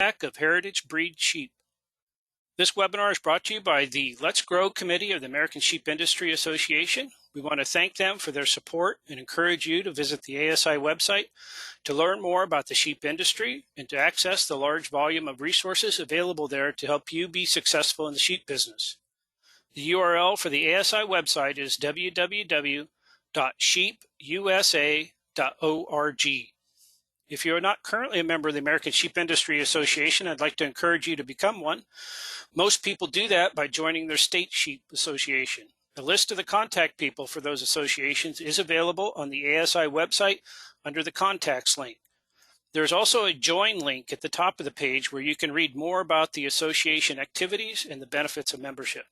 of Heritage Breed Sheep. This webinar is brought to you by the Let's Grow Committee of the American Sheep Industry Association. We want to thank them for their support and encourage you to visit the ASI website to learn more about the sheep industry and to access the large volume of resources available there to help you be successful in the sheep business. The URL for the ASI website is www.sheepusa.org. If you are not currently a member of the American Sheep Industry Association, I'd like to encourage you to become one. Most people do that by joining their state sheep association. A list of the contact people for those associations is available on the ASI website under the contacts link. There's also a join link at the top of the page where you can read more about the association activities and the benefits of membership.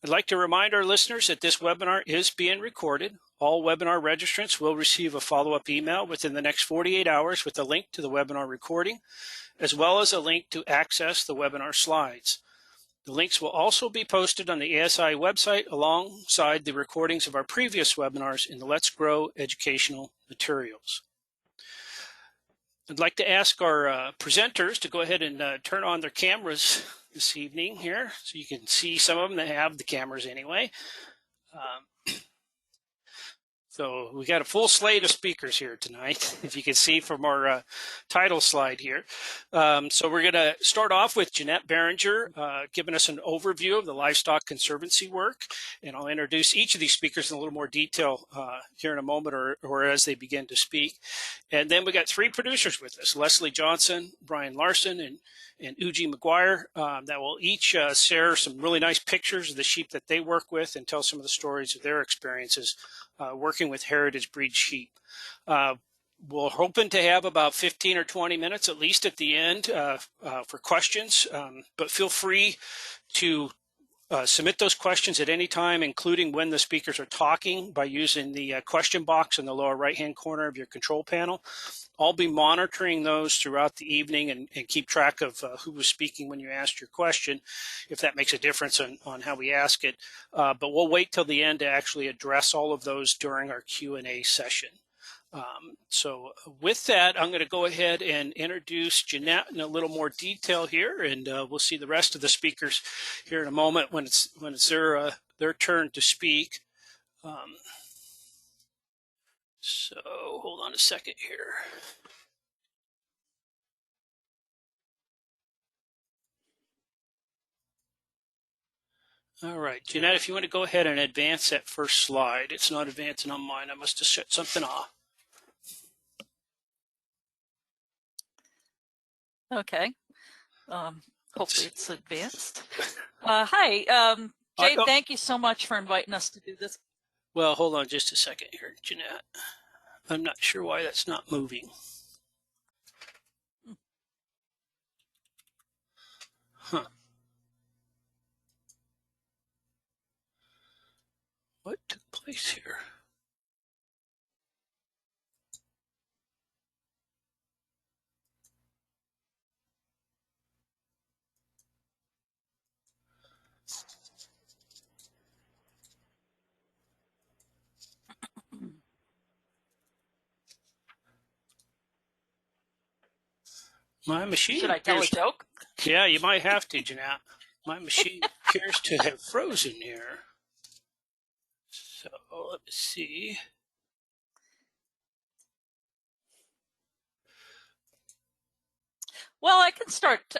I'd like to remind our listeners that this webinar is being recorded. All webinar registrants will receive a follow-up email within the next 48 hours with a link to the webinar recording, as well as a link to access the webinar slides. The links will also be posted on the ASI website alongside the recordings of our previous webinars in the Let's Grow educational materials. I'd like to ask our presenters to go ahead and turn on their cameras this evening here, so you can see some of them that have the cameras anyway. So we got a full slate of speakers here tonight, if you can see from our title slide here. So we're going to start off with Jeanette Behringer giving us an overview of the livestock conservancy work. And I'll introduce each of these speakers in a little more detail here in a moment or as they begin to speak. And then we got three producers with us, Leslie Johnson, Brian Larson, and Uji McGuire, that will each share some really nice pictures of the sheep that they work with and tell some of the stories of their experiences working with Heritage Breed Sheep. We're hoping to have about 15 or 20 minutes at least at the end for questions, but feel free to submit those questions at any time, including when the speakers are talking, by using the question box in the lower right-hand corner of your control panel. I'll be monitoring those throughout the evening and keep track of who was speaking when you asked your question, if that makes a difference on how we ask it. But we'll wait till the end to actually address all of those during our Q&A session. So with that, I'm going to go ahead and introduce Jeanette in a little more detail here, and we'll see the rest of the speakers here in a moment when it's their turn to speak. So hold on a second here. All right, Jeanette, if you want to go ahead and advance that first slide. It's not advancing on mine. I must have shut something off. Okay. Hopefully it's advanced. Hi, Jay, thank you so much for inviting us to do this. Well, hold on just a second here, Jeanette. I'm not sure why that's not moving. Huh. What took place here? My machine. Should I tell a joke? Yeah, you might have to, Jeanette. My machine appears to have frozen here. So let me see. Well, I can start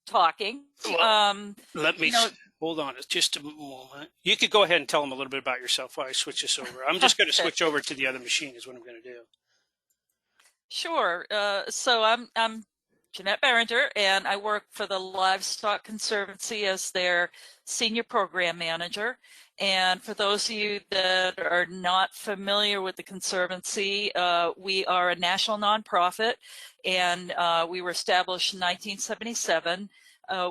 talking. Well, let me hold on just a moment. You could go ahead and tell them a little bit about yourself while I switch this over. I'm just going to switch over to the other machine is what I'm going to do. Sure. So I'm Jeanette Behringer, and I work for the Livestock Conservancy as their Senior Program Manager. And for those of you that are not familiar with the Conservancy, we are a national nonprofit, and we were established in 1977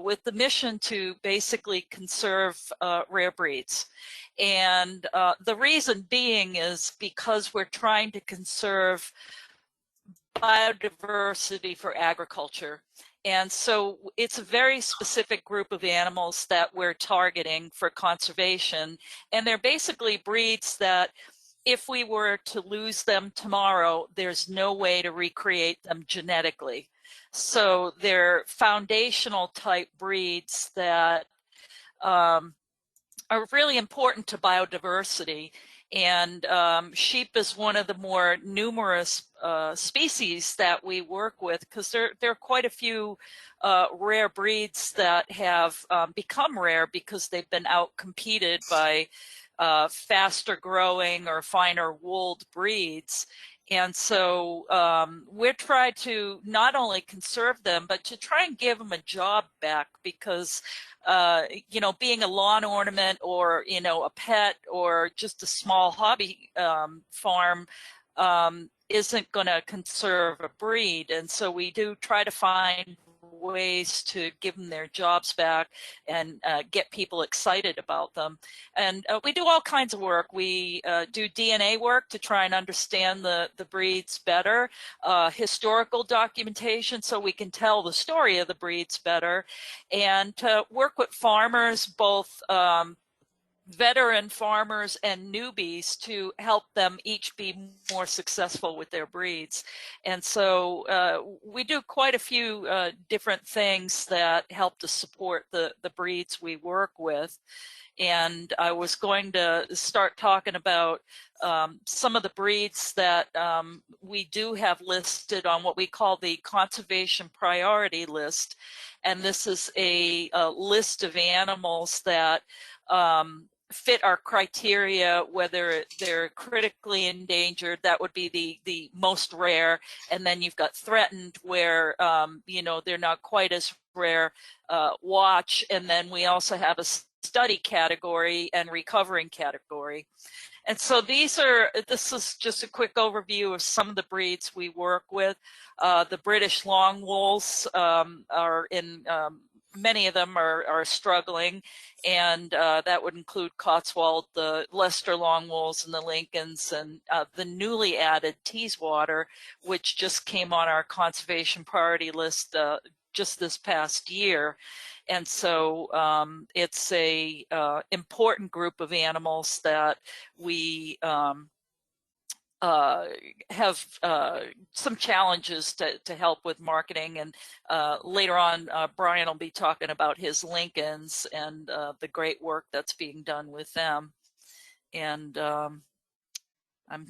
with the mission to basically conserve rare breeds. And the reason being is because we're trying to conserve biodiversity for agriculture. And so it's a very specific group of animals that we're targeting for conservation. And they're basically breeds that if we were to lose them tomorrow, there's no way to recreate them genetically. So they're foundational type breeds that are really important to biodiversity. And sheep is one of the more numerous species that we work with, because there are quite a few rare breeds that have become rare because they've been out-competed by faster growing or finer wooled breeds. And so we're trying to not only conserve them, but to try and give them a job back, because you know, being a lawn ornament or, you know, a pet or just a small hobby farm isn't going to conserve a breed. And so we do try to find ways to give them their jobs back and get people excited about them. And we do all kinds of work. We do DNA work to try and understand the breeds better, historical documentation so we can tell the story of the breeds better, and to work with farmers, both veteran farmers and newbies, to help them each be more successful with their breeds. And so we do quite a few different things that help to support the breeds we work with. And I was going to start talking about some of the breeds that we do have listed on what we call the conservation priority list. And this is a list of animals that fit our criteria, whether they're critically endangered, that would be the most rare, and then you've got threatened, where you know, they're not quite as rare, watch, and then we also have a study category and recovering category. And so this is just a quick overview of some of the breeds we work with. The British Longwools are in many of them are struggling, and that would include Cotswold, the Leicester Longwools, and the Lincolns, and the newly added Teeswater, which just came on our conservation priority list just this past year. And so it's a important group of animals that we have some challenges to help with marketing. And later on, Brian will be talking about his Lincolns and the great work that's being done with them. And I'm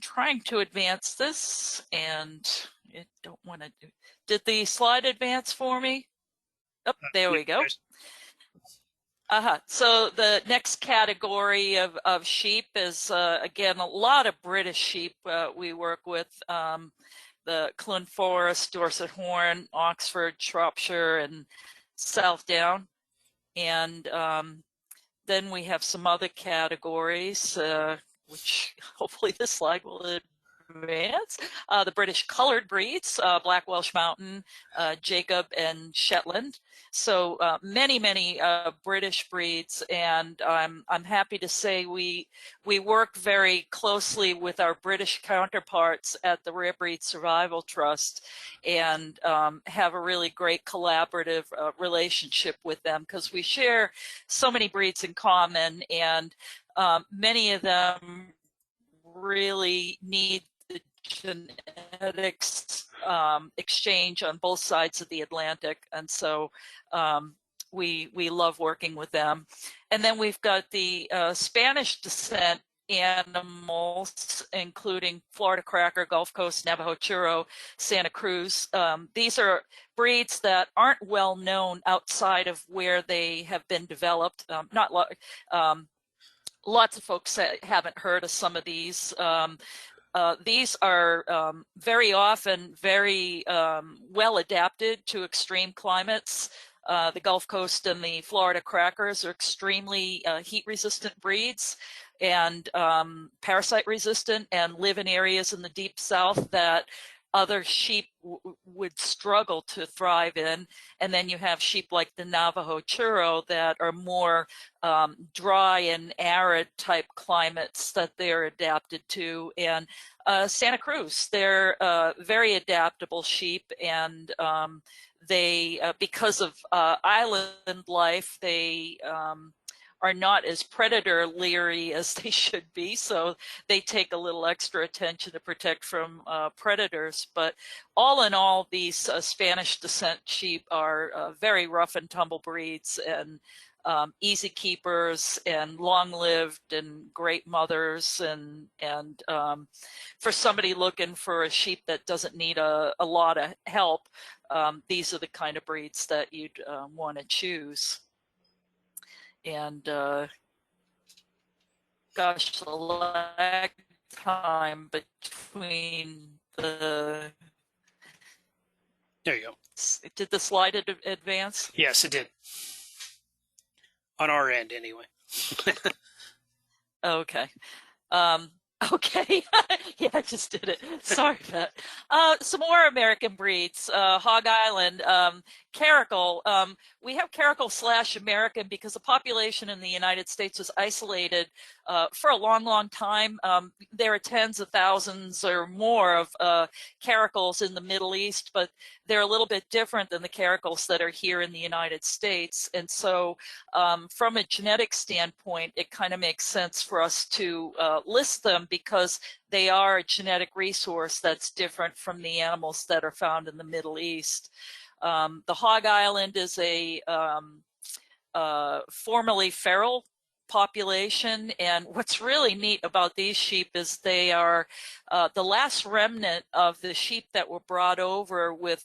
trying to advance this, and I don't want to do. Did the slide advance for me? Oh, there we go. So the next category of sheep is, again, a lot of British sheep we work with. The Clun Forest, Dorset Horn, Oxford, Shropshire, and South Down. And then we have some other categories, which hopefully this slide will advance. The British colored breeds, Black Welsh Mountain, Jacob, and Shetland. So many British breeds, and I'm happy to say we work very closely with our British counterparts at the Rare Breed Survival Trust, and have a really great collaborative relationship with them, because we share so many breeds in common, and many of them really need the genetics exchange on both sides of the Atlantic. And so we love working with them. And then we've got the Spanish descent animals, including Florida Cracker, Gulf Coast, Navajo Churro, Santa Cruz. These are breeds that aren't well known outside of where they have been developed. Lots of folks haven't heard of some of these. These are very often very well adapted to extreme climates. The Gulf Coast and the Florida Crackers are extremely heat-resistant breeds, and parasite resistant, and live in areas in the deep south that other sheep would struggle to thrive in. And then you have sheep like the Navajo Churro that are more dry and arid type climates that they're adapted to. And Santa Cruz, they're very adaptable sheep, and they, because of island life, they are not as predator leery as they should be, so they take a little extra attention to protect from predators. But all in all, these Spanish descent sheep are very rough and tumble breeds, and easy keepers, and long-lived, and great mothers, and for somebody looking for a sheep that doesn't need a lot of help, these are the kind of breeds that you'd want to choose. And gosh, the lag time between the... There you go. Did the slide advance? Yes, it did. On our end, anyway. Okay. Okay. Yeah, I just did it. Sorry about some more American breeds. Hog Island, Caracal. We have Caracal / American because the population in the United States was isolated for a long, long time. There are tens of thousands or more of Caracals in the Middle East, but they're a little bit different than the Caracals that are here in the United States. And so from a genetic standpoint, it kind of makes sense for us to list them because they are a genetic resource that's different from the animals that are found in the Middle East. The Hog Island is a formerly feral population, and what's really neat about these sheep is they are the last remnant of the sheep that were brought over with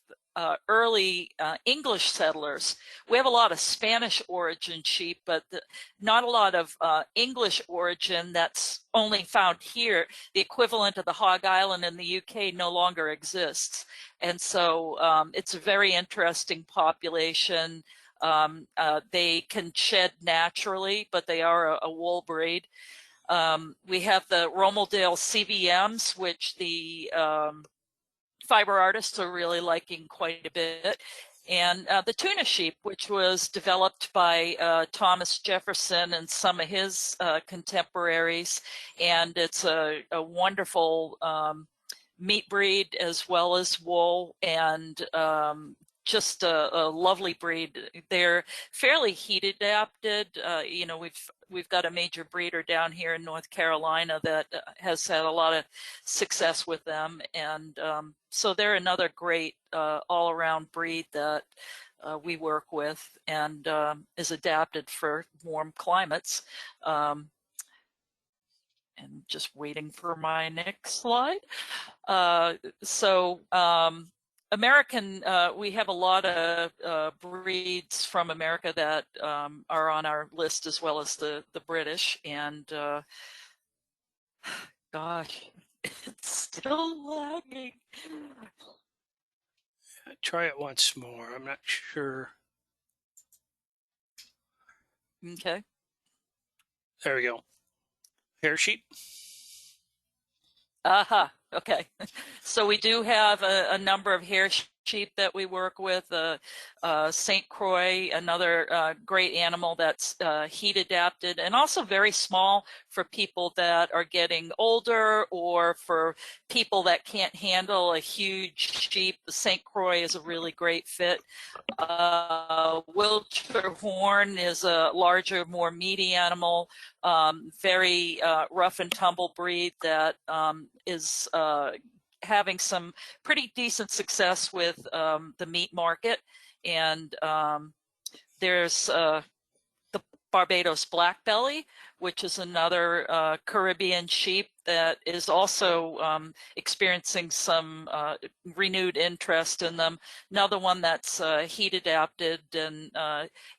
early English settlers. We have a lot of Spanish origin sheep, but not a lot of English origin that's only found here. The equivalent of the Hog Island in the UK no longer exists. And so it's a very interesting population. They can shed naturally, but they are a wool breed. We have the Romaldale CVMs, which the fiber artists are really liking quite a bit. And the tuna sheep, which was developed by Thomas Jefferson and some of his contemporaries. And it's a wonderful meat breed as well as wool, and just a lovely breed. They're fairly heat adapted. You know, we've got a major breeder down here in North Carolina that has had a lot of success with them, and so they're another great all-around breed that we work with, and is adapted for warm climates. And just waiting for my next slide. American, we have a lot of breeds from America that are on our list, as well as the British. And gosh, it's still lagging. Try it once more. I'm not sure. Okay. There we go. Hair sheep. Aha. Okay. So we do have a number of hair sheep that we work with. St. Croix, another great animal that's heat adapted, and also very small for people that are getting older, or for people that can't handle a huge sheep. The St. Croix is a really great fit. Wiltshire Horn is a larger, more meaty animal, very rough and tumble breed that is having some pretty decent success with the meat market. And there's the Barbados Blackbelly, which is another Caribbean sheep that is also experiencing some renewed interest in them. Another one that's heat adapted and,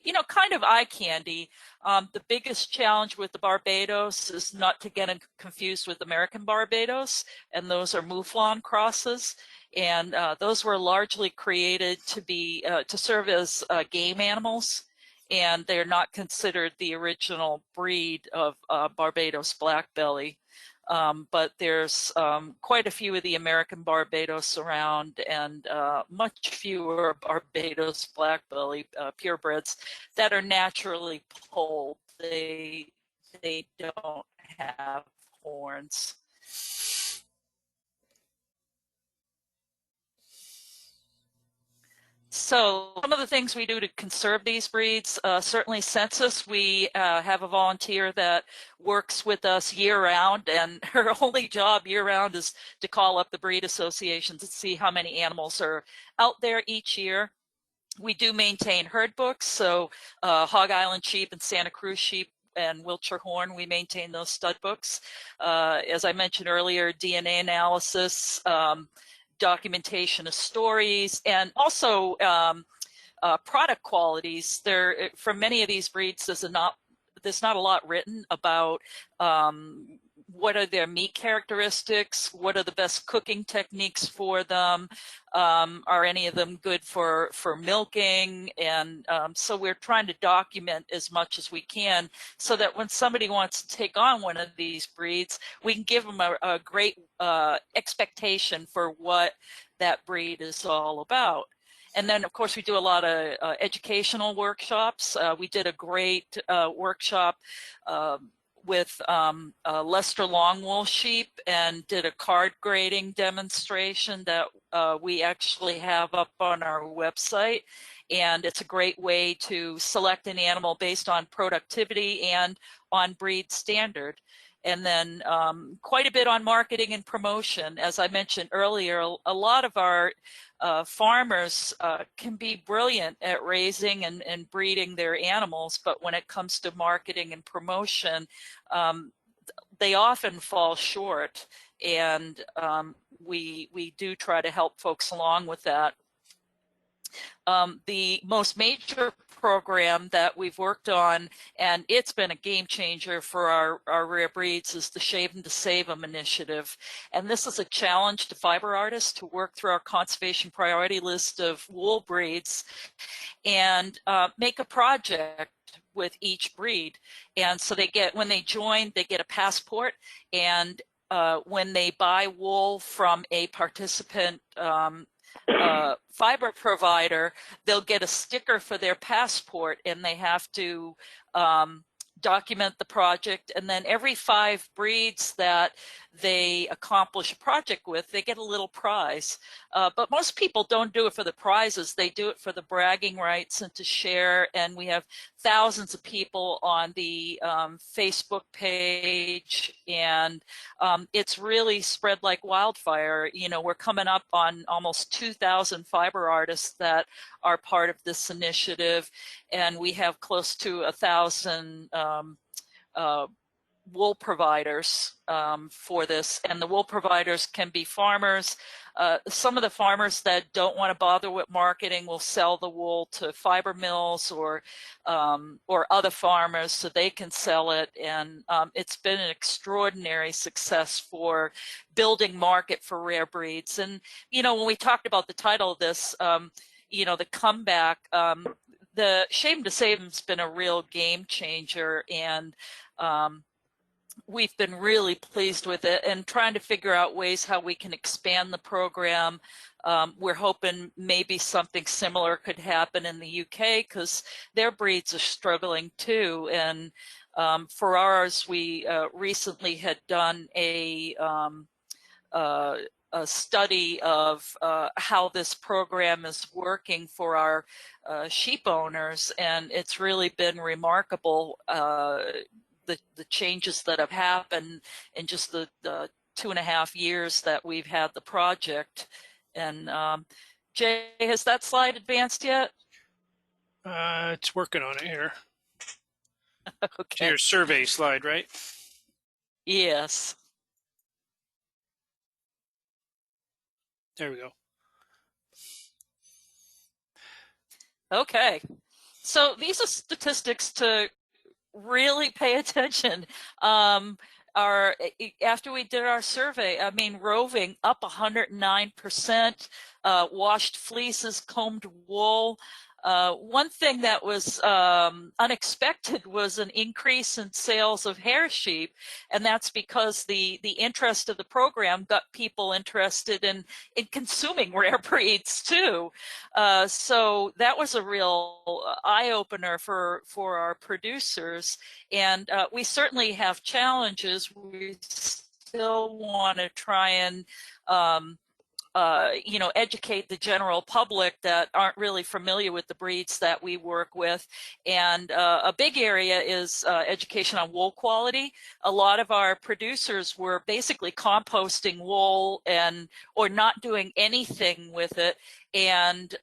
you know, kind of eye candy. The biggest challenge with the Barbados is not to get confused with American Barbados, and those are Mouflon crosses. And those were largely created to be to serve as game animals, and they're not considered the original breed of Barbados Blackbelly. But there's quite a few of the American Barbados around, and much fewer Barbados Blackbelly purebreds that are naturally polled. They don't have horns. So some of the things we do to conserve these breeds, certainly census, we have a volunteer that works with us year-round, and her only job year-round is to call up the breed associations and see how many animals are out there each year. We do maintain herd books, so Hog Island sheep and Santa Cruz sheep and Wiltshire Horn, we maintain those stud books. As I mentioned earlier, DNA analysis, documentation of stories, and also product qualities. There, for many of these breeds, there's not a lot written about what are their meat characteristics, what are the best cooking techniques for them, are any of them good for milking, and so we're trying to document as much as we can so that when somebody wants to take on one of these breeds, we can give them a great expectation for what that breed is all about. And then, of course, we do a lot of educational workshops. We did a great workshop with Leicester Longwool sheep and did a card grading demonstration that we actually have up on our website. And it's a great way to select an animal based on productivity and on breed standard. And then quite a bit on marketing and promotion. As I mentioned earlier, a lot of our farmers can be brilliant at raising and breeding their animals, but when it comes to marketing and promotion, they often fall short. And we do try to help folks along with that. The most major program that we've worked on, and it's been a game changer for our rare breeds, is the Shave 'em to Save 'em initiative. And this is a challenge to fiber artists to work through our conservation priority list of wool breeds and make a project with each breed. And so they get, when they join, they get a passport, and when they buy wool from a participant fiber provider, they'll get a sticker for their passport, and they have to document the project. And then every 5 breeds that they accomplish a project with, they get a little prize. But most people don't do it for the prizes. They do it for the bragging rights and to share. And we have thousands of people on the Facebook page, and it's really spread like wildfire. You know, we're coming up on almost 2,000 fiber artists that are part of this initiative, and we have close to 1,000 wool providers for this. And the wool providers can be farmers. Some of the farmers that don't want to bother with marketing will sell the wool to fiber mills or other farmers so they can sell it. And it's been an extraordinary success for building market for rare breeds. And, you know, when we talked about the title of this, you know, the comeback, the Shave 'em to Save 'em's been a real game changer, and we've been really pleased with it and trying to figure out ways how we can expand the program. We're hoping maybe something similar could happen in the UK because their breeds are struggling too. And for ours, we recently had done a study of how this program is working for our sheep owners, and it's really been remarkable, the changes that have happened in just the 2.5 years that we've had the project. And Jay, has that slide advanced yet? It's working on it here. Okay. To your survey slide, right? Yes. There we go. Okay. So these are statistics to really pay attention. After we did our survey, I mean, roving up 109%, washed fleeces, combed wool. One thing that was unexpected was an increase in sales of hair sheep, and that's because the interest of the program got people interested in consuming rare breeds too. So that was a real eye-opener for our producers, and we certainly have challenges. We still want to try and you know, educate the general public that aren't really familiar with the breeds that we work with. And a big area is education on wool quality. A lot of our producers were basically composting wool or not doing anything with it, and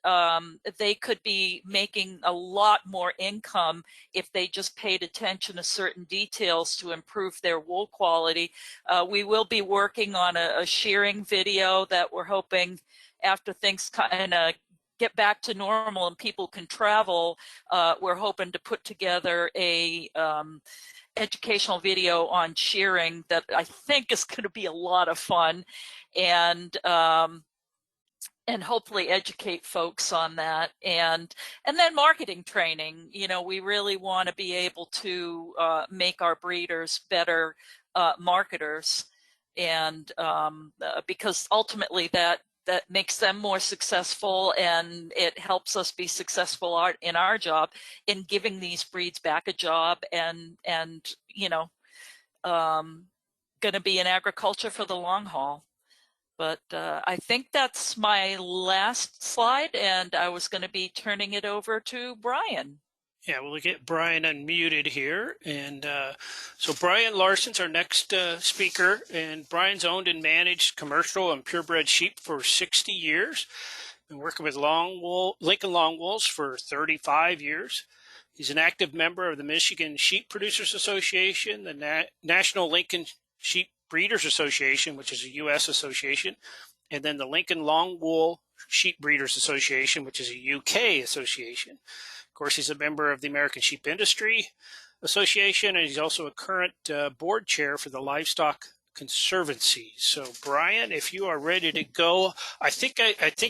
they could be making a lot more income if they just paid attention to certain details to improve their wool quality. We will be working on a shearing video that we're hoping, after things kind of get back to normal and people can travel, we're hoping to put together a educational video on shearing that I think is going to be a lot of fun, and hopefully educate folks on that. And then marketing training. You know, we really want to be able to make our breeders better marketers, and because ultimately that makes them more successful, and it helps us be successful in our job in giving these breeds back a job, and you know, going to be in agriculture for the long haul. But I think that's my last slide, and I was going to be turning it over to Brian. Yeah, we'll get Brian unmuted here. And so Brian Larson's our next speaker, and Brian's owned and managed commercial and purebred sheep for 60 years. Been working with Lincoln Longwools for 35 years. He's an active member of the Michigan Sheep Producers Association, the National Lincoln Sheep Breeders Association, which is a U.S. association, and then the Lincoln Longwool Sheep Breeders Association, which is a U.K. association. Of course, he's a member of the American Sheep Industry Association, and he's also a current board chair for the Livestock Conservancy. So, Brian, if you are ready to go, I think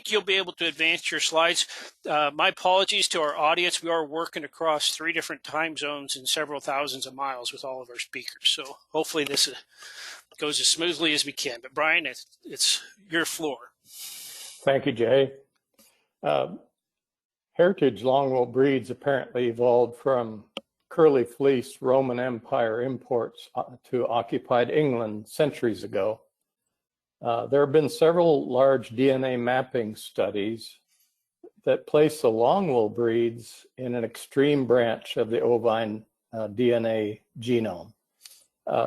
you'll be able to advance your slides. My apologies to our audience. We are working across 3 different time zones and several thousands of miles with all of our speakers. So, hopefully, this goes as smoothly as we can. But Brian, it's your floor. Thank you, Jay. Heritage Longwool breeds apparently evolved from curly fleece Roman Empire imports to occupied England centuries ago. There have been several large DNA mapping studies that place the Longwool breeds in an extreme branch of the ovine DNA genome.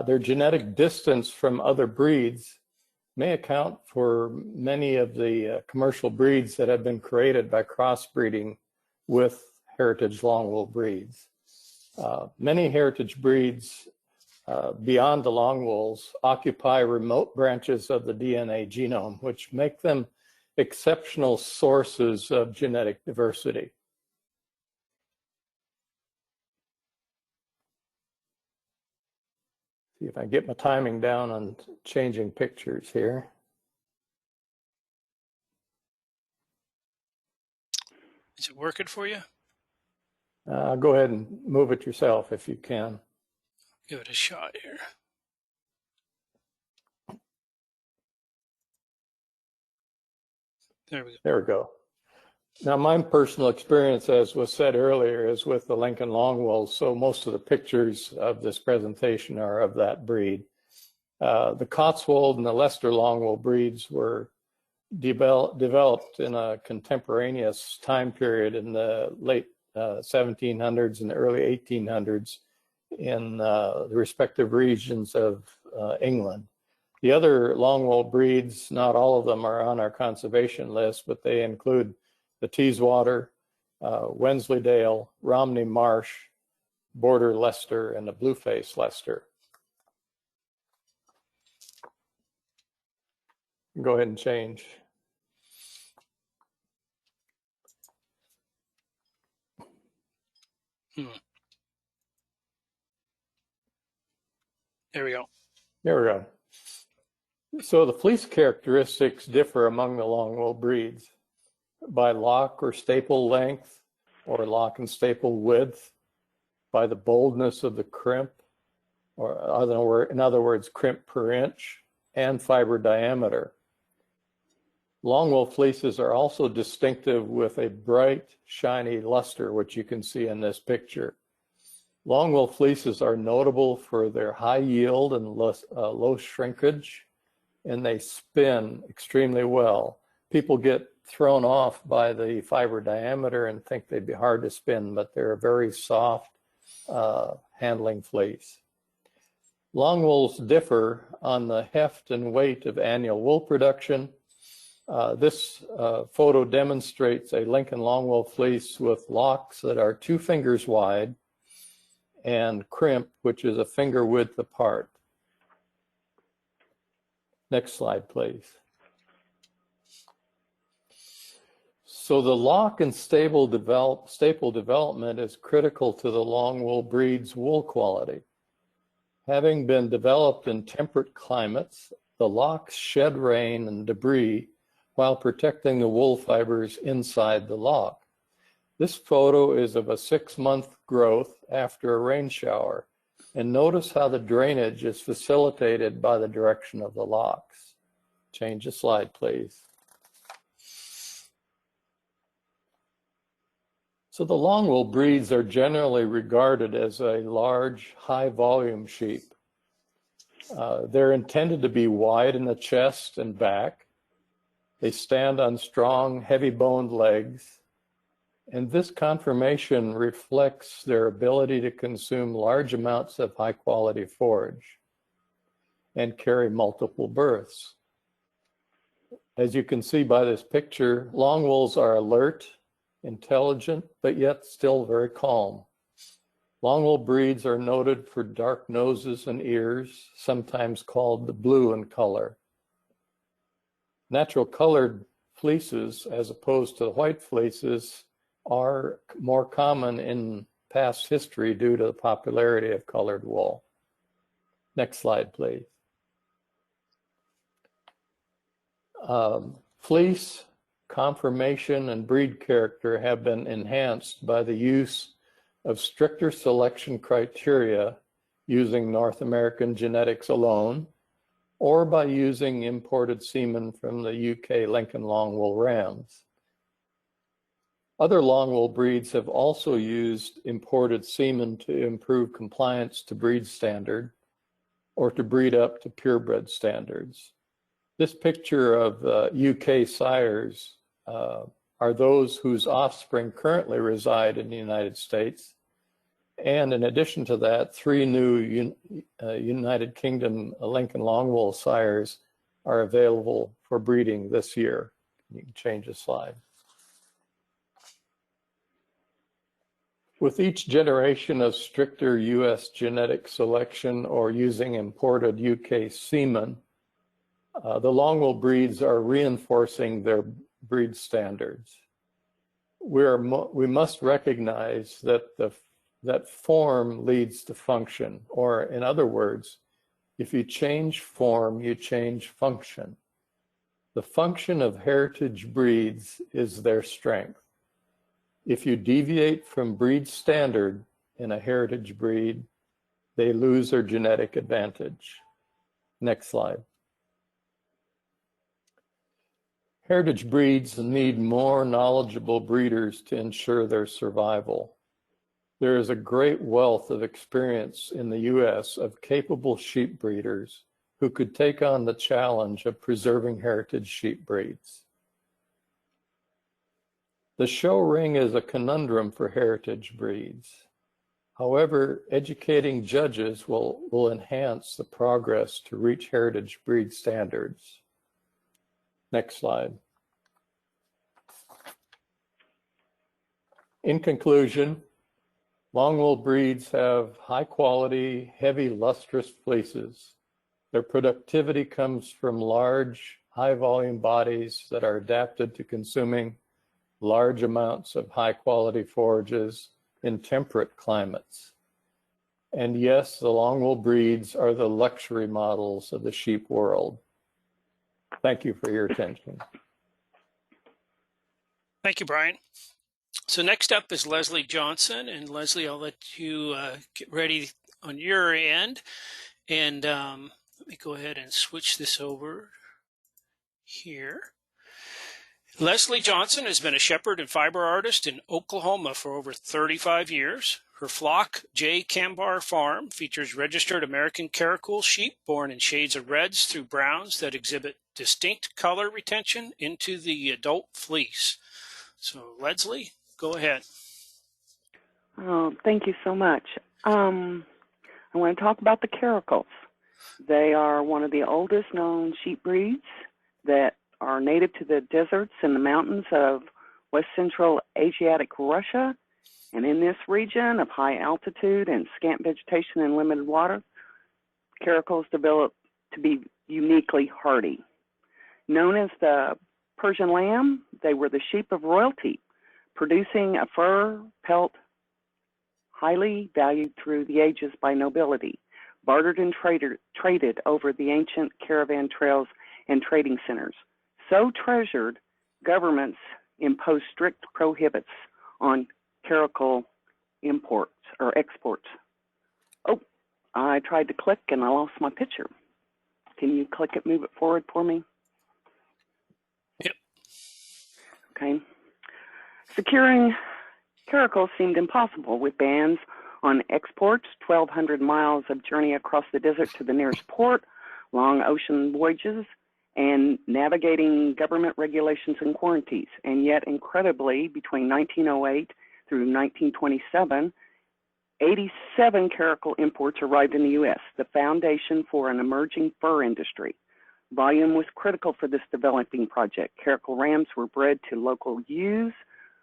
Their genetic distance from other breeds may account for many of the commercial breeds that have been created by crossbreeding with heritage Longwool breeds. Many heritage breeds beyond the Longwools occupy remote branches of the DNA genome, which make them exceptional sources of genetic diversity. See if I get my timing down on changing pictures here. Is it working for you? Go ahead and move it yourself if you can. Give it a shot here. There we go. There we go. Now, my personal experience, as was said earlier, is with the Lincoln Longwool, so most of the pictures of this presentation are of that breed. The Cotswold and the Leicester Longwool breeds were developed in a contemporaneous time period in the late 1700s and early 1800s in the respective regions of England. The other Longwool breeds, not all of them are on our conservation list, but they include the Teeswater, Wensleydale, Romney Marsh, Border Leicester, and the Blueface Leicester. Go ahead and change. There we go. There we go. So the fleece characteristics differ among the Longwool breeds by lock or staple length or lock and staple width, by the boldness of the crimp, or in other words, crimp per inch, and fiber diameter. Longwool fleeces are also distinctive with a bright, shiny luster, which you can see in this picture. Longwool fleeces are notable for their high yield and low shrinkage, and they spin extremely well. People get thrown off by the fiber diameter and think they'd be hard to spin, but they're a very soft handling fleece. Longwools differ on the heft and weight of annual wool production. This photo demonstrates a Lincoln Longwool fleece with locks that are 2 fingers wide and crimp, which is a finger width apart. Next slide, please. So the lock and staple development is critical to the Longwool breed's wool quality. Having been developed in temperate climates, the locks shed rain and debris while protecting the wool fibers inside the lock. This photo is of a 6-month growth after a rain shower, and notice how the drainage is facilitated by the direction of the locks. Change the slide, please. So the Longwool breeds are generally regarded as a large, high-volume sheep. They're intended to be wide in the chest and back. They stand on strong, heavy-boned legs. And this conformation reflects their ability to consume large amounts of high-quality forage and carry multiple births. As you can see by this picture, Longwools are alert, intelligent, but yet still very calm. Longwool breeds are noted for dark noses and ears, sometimes called the blue in color. Natural colored fleeces, as opposed to the white fleeces, are more common in past history due to the popularity of colored wool. Next slide, please. Fleece, conformation, and breed character have been enhanced by the use of stricter selection criteria using North American genetics alone, or by using imported semen from the UK Lincoln Longwool rams. Other Longwool breeds have also used imported semen to improve compliance to breed standard or to breed up to purebred standards. This picture of UK sires are those whose offspring currently reside in the United States. And in addition to that, 3 new United Kingdom Lincoln Longwool sires are available for breeding this year. You can change the slide. With each generation of stricter US genetic selection or using imported UK semen, the Longwool breeds are reinforcing their breed standards. We must recognize that form leads to function, or in other words, if you change form, you change function. The function of heritage breeds is their strength. If you deviate from breed standard in a heritage breed, they lose their genetic advantage. Next slide. Heritage breeds need more knowledgeable breeders to ensure their survival. There is a great wealth of experience in the US of capable sheep breeders who could take on the challenge of preserving heritage sheep breeds. The show ring is a conundrum for heritage breeds. However, educating judges will enhance the progress to reach heritage breed standards. Next slide. In conclusion, Longwool breeds have high quality, heavy, lustrous fleeces. Their productivity comes from large, high volume bodies that are adapted to consuming large amounts of high quality forages in temperate climates. And yes, the Longwool breeds are the luxury models of the sheep world. Thank you for your attention. Thank you, Brian. So next up is Leslie Johnson. And Leslie, I'll let you get ready on your end. And let me go ahead and switch this over here. Leslie Johnson has been a shepherd and fiber artist in Oklahoma for over 35 years. Her flock, J. Cambar Farm, features registered American Caracal sheep born in shades of reds through browns that exhibit distinct color retention into the adult fleece. So Leslie, go ahead. Thank you so much. I want to talk about the caracals. They are one of the oldest known sheep breeds that are native to the deserts and the mountains of West Central Asiatic Russia. And in this region of high altitude and scant vegetation and limited water, caracals develop to be uniquely hardy. Known as the Persian lamb, they were the sheep of royalty, producing a fur pelt highly valued through the ages by nobility, bartered and traded over the ancient caravan trails and trading centers. So treasured, governments imposed strict prohibits on caracal imports or exports. Oh, I tried to click and I lost my picture. Can you click it, move it forward for me? Yep. Okay. Securing caracals seemed impossible with bans on exports, 1,200 miles of journey across the desert to the nearest port, long ocean voyages, and navigating government regulations and quarantines. And yet, incredibly, between 1908 through 1927, 87 caracal imports arrived in the U.S., the foundation for an emerging fur industry. Volume was critical for this developing project. Caracal rams were bred to local ewes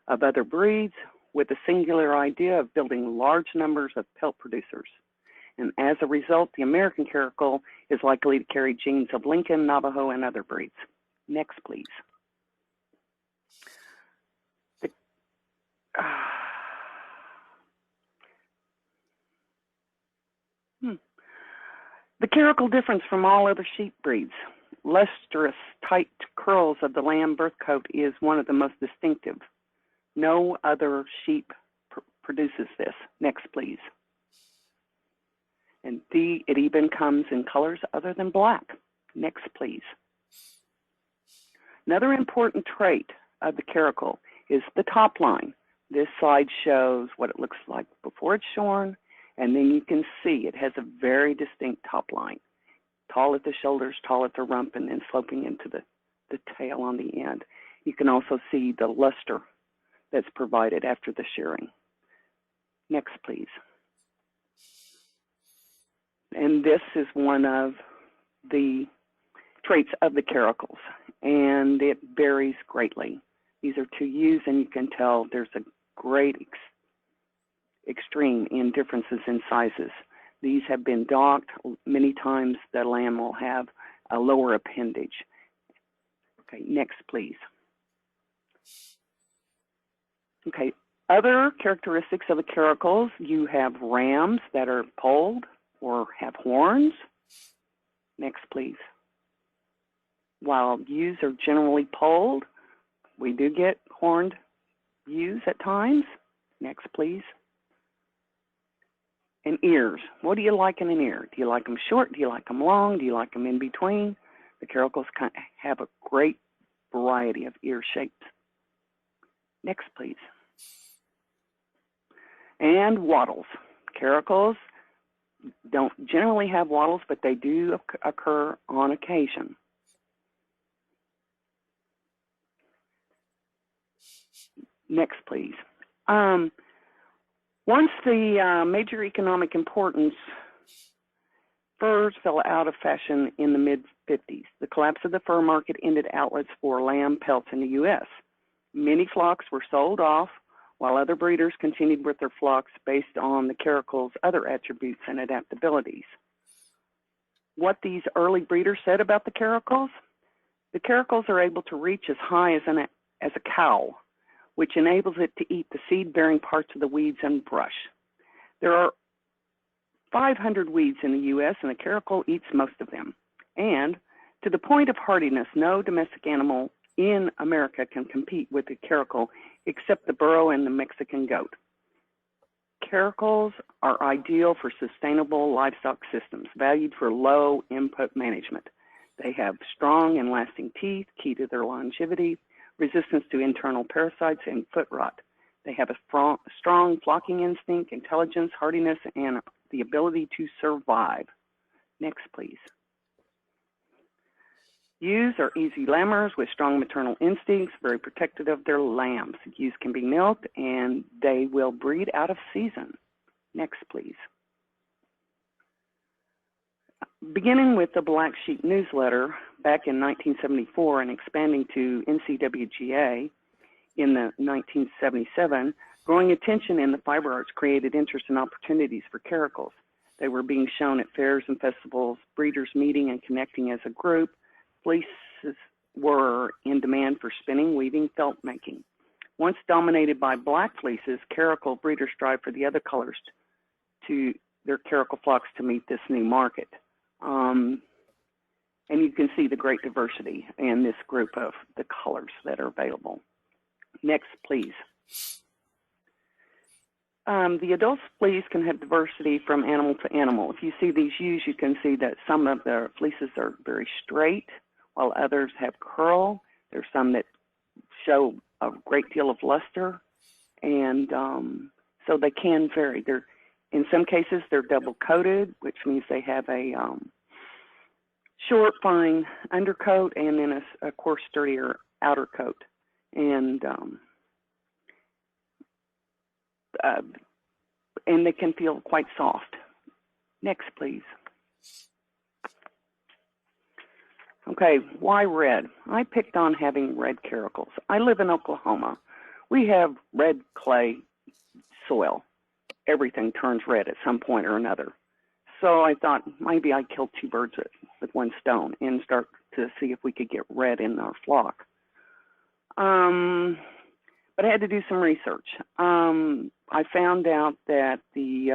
of other breeds with the singular idea of building large numbers of pelt producers. And as a result, the American caracal is likely to carry genes of Lincoln, Navajo, and other breeds. Next, please. The caracal difference from all other sheep breeds. Lustrous, tight curls of the lamb birth coat is one of the most distinctive. No other sheep produces this. Next, please. And it even comes in colors other than black. Next, please. Another important trait of the caracal is the top line. This slide shows what it looks like before it's shorn, and then you can see it has a very distinct top line. Tall at the shoulders, tall at the rump, and then sloping into the tail on the end. You can also see the luster that's provided after the shearing. Next, please. And this is one of the traits of the caracals, and it varies greatly. These are 2 ewes, and you can tell there's a great extreme in differences in sizes. These have been docked. Many times the lamb will have a lower appendage. Okay, next, please. Okay, other characteristics of the caracals, you have rams that are polled or have horns. Next, please. While ewes are generally polled, we do get horned ewes at times. Next, please. And ears. What do you like in an ear? Do you like them short? Do you like them long? Do you like them in between? The caracals have a great variety of ear shapes. Next, please. And wattles. Caracals don't generally have wattles, but they do occur on occasion. Next, please. Once the major economic importance, furs fell out of fashion in the mid-50s. The collapse of the fur market ended outlets for lamb pelts in the U.S. Many flocks were sold off, while other breeders continued with their flocks based on the caracal's other attributes and adaptabilities. What these early breeders said about the caracals are able to reach as high as a cow, which enables it to eat the seed-bearing parts of the weeds and brush. There are 500 weeds in the U.S., and the caracal eats most of them. And to the point of hardiness, no domestic animal in America can compete with the caracal except the burro and the Mexican goat. Caracals are ideal for sustainable livestock systems, valued for low input management. They have strong and lasting teeth, key to their longevity, resistance to internal parasites, and foot rot. They have a strong flocking instinct, intelligence, hardiness, and the ability to survive. Next, please. Ewes are easy lambers with strong maternal instincts, very protective of their lambs. Ewes can be milked and they will breed out of season. Next, please. Beginning with the Black Sheep newsletter back in 1974 and expanding to NCWGA in the 1977, growing attention in the fiber arts created interest and opportunities for caracals. They were being shown at fairs and festivals, breeders meeting and connecting as a group. Fleeces were in demand for spinning, weaving, felt making. Once dominated by black fleeces, caracal breeders strive for the other colors to their caracal flocks to meet this new market. And you can see the great diversity in this group of the colors that are available. Next, please. The adult fleece can have diversity from animal to animal. If you see these ewes, you can see that some of the fleeces are very straight, while others have curl. There's some that show a great deal of luster, and so they can vary. In some cases, they're double-coated, which means they have a short, fine undercoat and then a coarse, sturdier outer coat. And they can feel quite soft. Next, please. Okay, why red? I picked on having red caracals. I live in Oklahoma. We have red clay soil. Everything turns red at some point or another. So I thought maybe I'd kill two birds with one stone and start to see if we could get red in our flock. But I had to do some research. I found out that the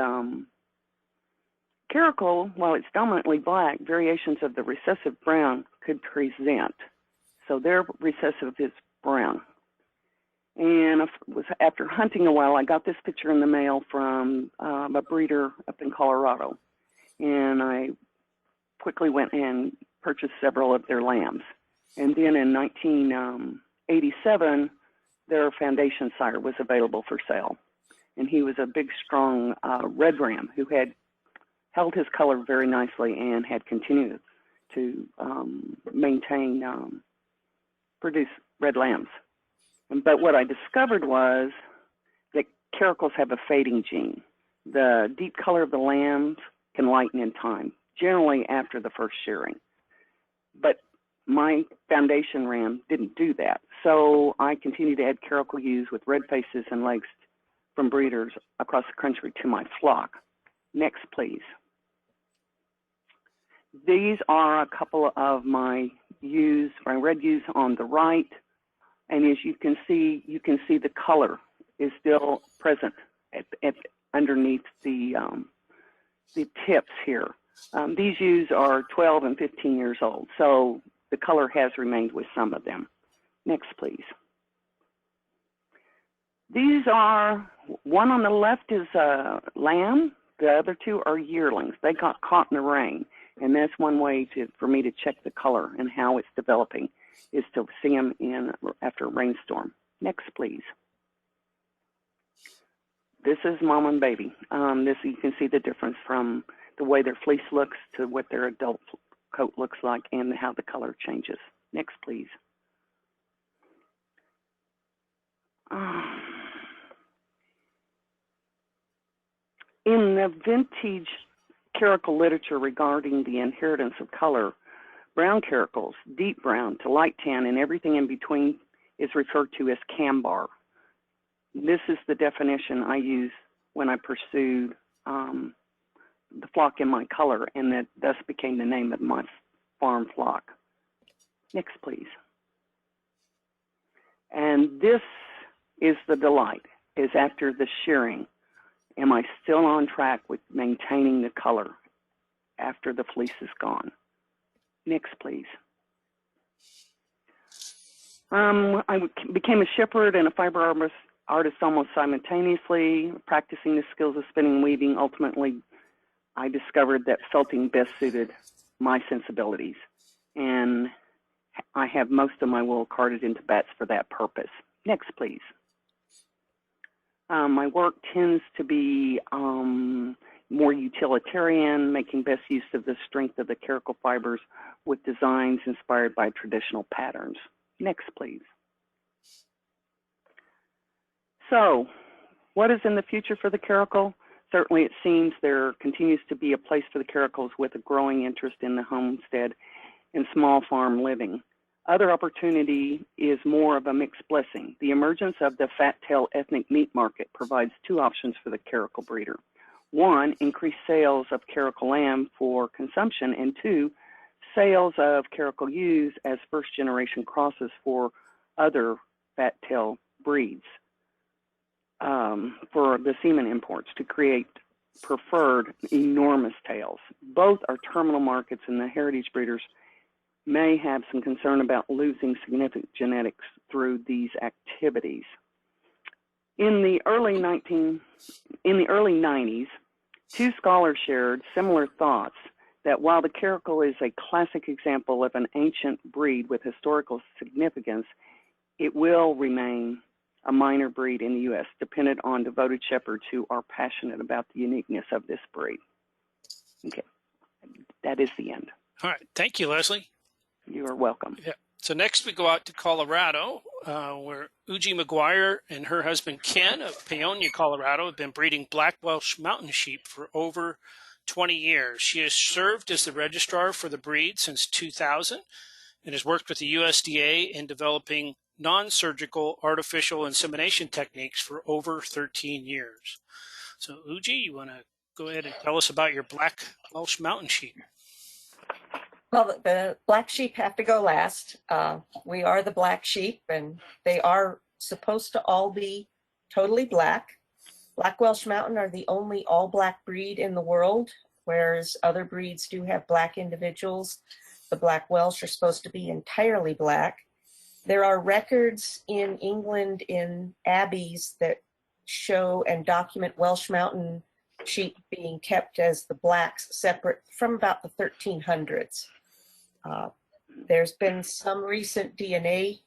caracal, while it's dominantly black, variations of the recessive brown could present. So their recessive is brown. And after hunting a while, I got this picture in the mail from a breeder up in Colorado. And I quickly went and purchased several of their lambs. And then in 1987, their foundation sire was available for sale. And he was a big, strong red ram who had held his color very nicely and had continued to produce red lambs. But what I discovered was that caracals have a fading gene. The deep color of the lambs can lighten in time, generally after the first shearing. But my foundation ram didn't do that. So I continued to add caracal ewes with red faces and legs from breeders across the country to my flock. Next, please. These are a couple of my ewes, my red ewes on the right. And as you can see the color is still present underneath the tips here. These ewes are 12 and 15 years old, so the color has remained with some of them. Next, please. These are, one on the left is a lamb, the other two are yearlings. They got caught in the rain, and that's one way for me to check the color and how it's developing, is to see them after a rainstorm. Next, please. This is mom and baby. You can see the difference from the way their fleece looks to what their adult coat looks like and how the color changes. Next, please. In the vintage caracal literature regarding the inheritance of color, brown caracals, deep brown to light tan and everything in between is referred to as cambar. This is the definition I use when I pursued the flock in my color, and that thus became the name of my farm flock. Next, please. And this is the delight, is after the shearing. Am I still on track with maintaining the color after the fleece is gone? Next, please. I became a shepherd and a fiber artist almost simultaneously, practicing the skills of spinning and weaving. Ultimately, I discovered that felting best suited my sensibilities, and I have most of my wool carded into bats for that purpose. Next, please. My work tends to be more utilitarian, making best use of the strength of the caracal fibers with designs inspired by traditional patterns. Next, please. So, what is in the future for the caracal? Certainly it seems there continues to be a place for the caracals with a growing interest in the homestead and small farm living. Other opportunity is more of a mixed blessing. The emergence of the fat-tail ethnic meat market provides two options for the caracal breeder. One, increased sales of caracal lamb for consumption, and two, sales of caracal ewes as first-generation crosses for other fat-tail breeds for the semen imports to create preferred enormous tails. Both are terminal markets, and the heritage breeders may have some concern about losing significant genetics through these activities. In the early 90s, two scholars shared similar thoughts that while the caracal is a classic example of an ancient breed with historical significance, it will remain a minor breed in the U.S., dependent on devoted shepherds who are passionate about the uniqueness of this breed. Okay, that is the end. All right. Thank you, Leslie. You are welcome. Yeah. So next we go out to Colorado, where Uji McGuire and her husband Ken of Paonia, Colorado, have been breeding black Welsh mountain sheep for over 20 years. She has served as the registrar for the breed since 2000 and has worked with the USDA in developing non-surgical artificial insemination techniques for over 13 years. So Uji, you want to go ahead and tell us about your black Welsh mountain sheep? Well, the black sheep have to go last. We are the black sheep, and they are supposed to all be totally black. Black Welsh Mountain are the only all-black breed in the world, whereas other breeds do have black individuals. The black Welsh are supposed to be entirely black. There are records in England in abbeys that show and document Welsh Mountain sheep being kept as the blacks separate from about the 1300s. There's been some recent DNA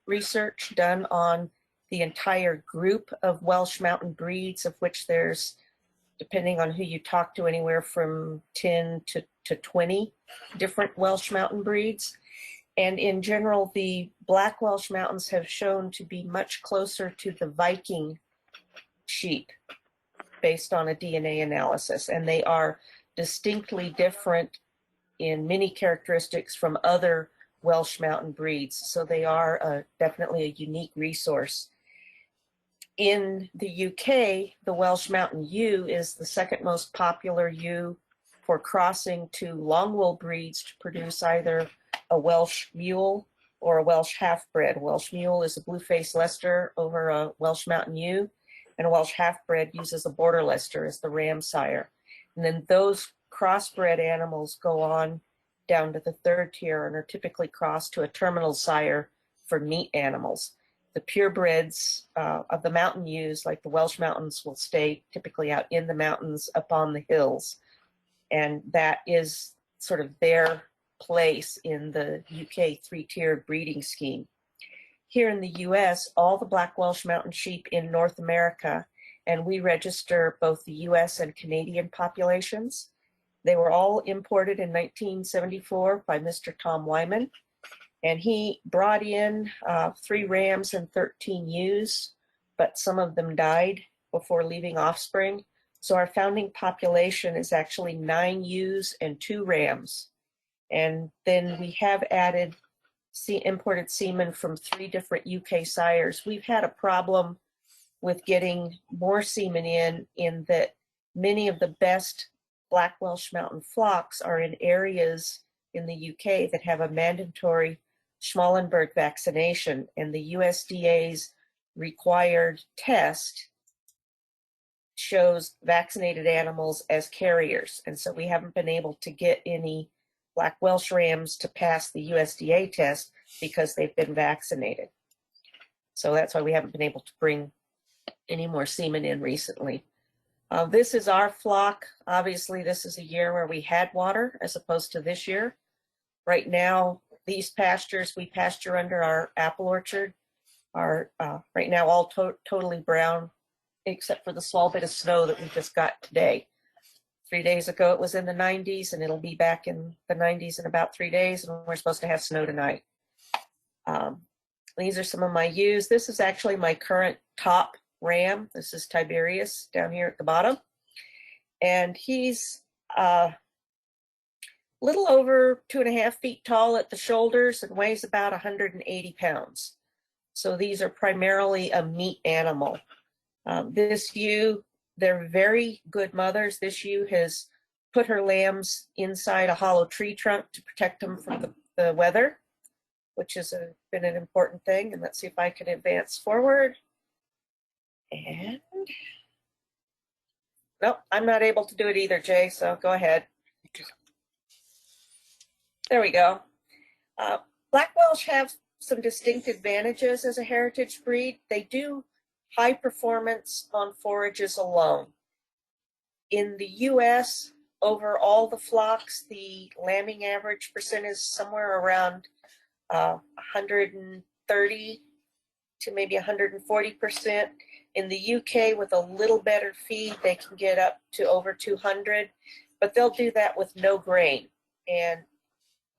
research done on the entire group of Welsh Mountain breeds, of which there's, depending on who you talk to, anywhere from 10 to 20 different Welsh Mountain breeds. And in general, the black Welsh Mountains have shown to be much closer to the Viking sheep based on a DNA analysis. And they are distinctly different in many characteristics from other Welsh Mountain breeds. So they are definitely a unique resource. In the UK, the Welsh Mountain ewe is the second most popular ewe for crossing to Longwool breeds to produce either a Welsh mule or a Welsh half-bred. A Welsh mule is a blue-faced Leicester over a Welsh Mountain ewe, and a Welsh half-bred uses a border Leicester as the ram sire. And then those crossbred animals go on down to the third tier and are typically crossed to a terminal sire for meat animals. The purebreds of the mountain ewes, like the Welsh Mountains, will stay typically out in the mountains up on the hills. And that is sort of their place in the UK three-tiered breeding scheme. Here in the US, all the black Welsh Mountain sheep in North America, and we register both the US and Canadian populations. They were all imported in 1974 by Mr. Tom Wyman, and he brought in 3 rams and 13 ewes, but some of them died before leaving offspring. So our founding population is actually 9 ewes and 2 rams. And then we have added imported semen from 3 different UK sires. We've had a problem with getting more semen in that many of the best black Welsh Mountain flocks are in areas in the UK that have a mandatory Schmallenberg vaccination, and the USDA's required test shows vaccinated animals as carriers. And so we haven't been able to get any black Welsh rams to pass the USDA test because they've been vaccinated. So that's why we haven't been able to bring any more semen in recently. This is our flock. Obviously, this is a year where we had water as opposed to this year. Right now, these pastures, we pasture under our apple orchard, are right now all totally brown, except for the small bit of snow that we just got today. 3 days ago, it was in the 90s, and it'll be back in the 90s in about 3 days, and we're supposed to have snow tonight. These are some of my ewes. This is actually my current top ram. This is Tiberius down here at the bottom. And he's little over 2.5 feet tall at the shoulders and weighs about 180 pounds. So these are primarily a meat animal. This ewe, they're very good mothers. This ewe has put her lambs inside a hollow tree trunk to protect them from the weather, which has been an important thing. And let's see if I can advance forward. And nope, I'm not able to do it either, Jay, so go ahead. There we go. Black Welsh have some distinct advantages as a heritage breed. They do high performance on forages alone. In the US, over all the flocks, the lambing average percent is somewhere around 130 to maybe 140%. In the UK, with a little better feed, they can get up to over 200, but they'll do that with no grain. And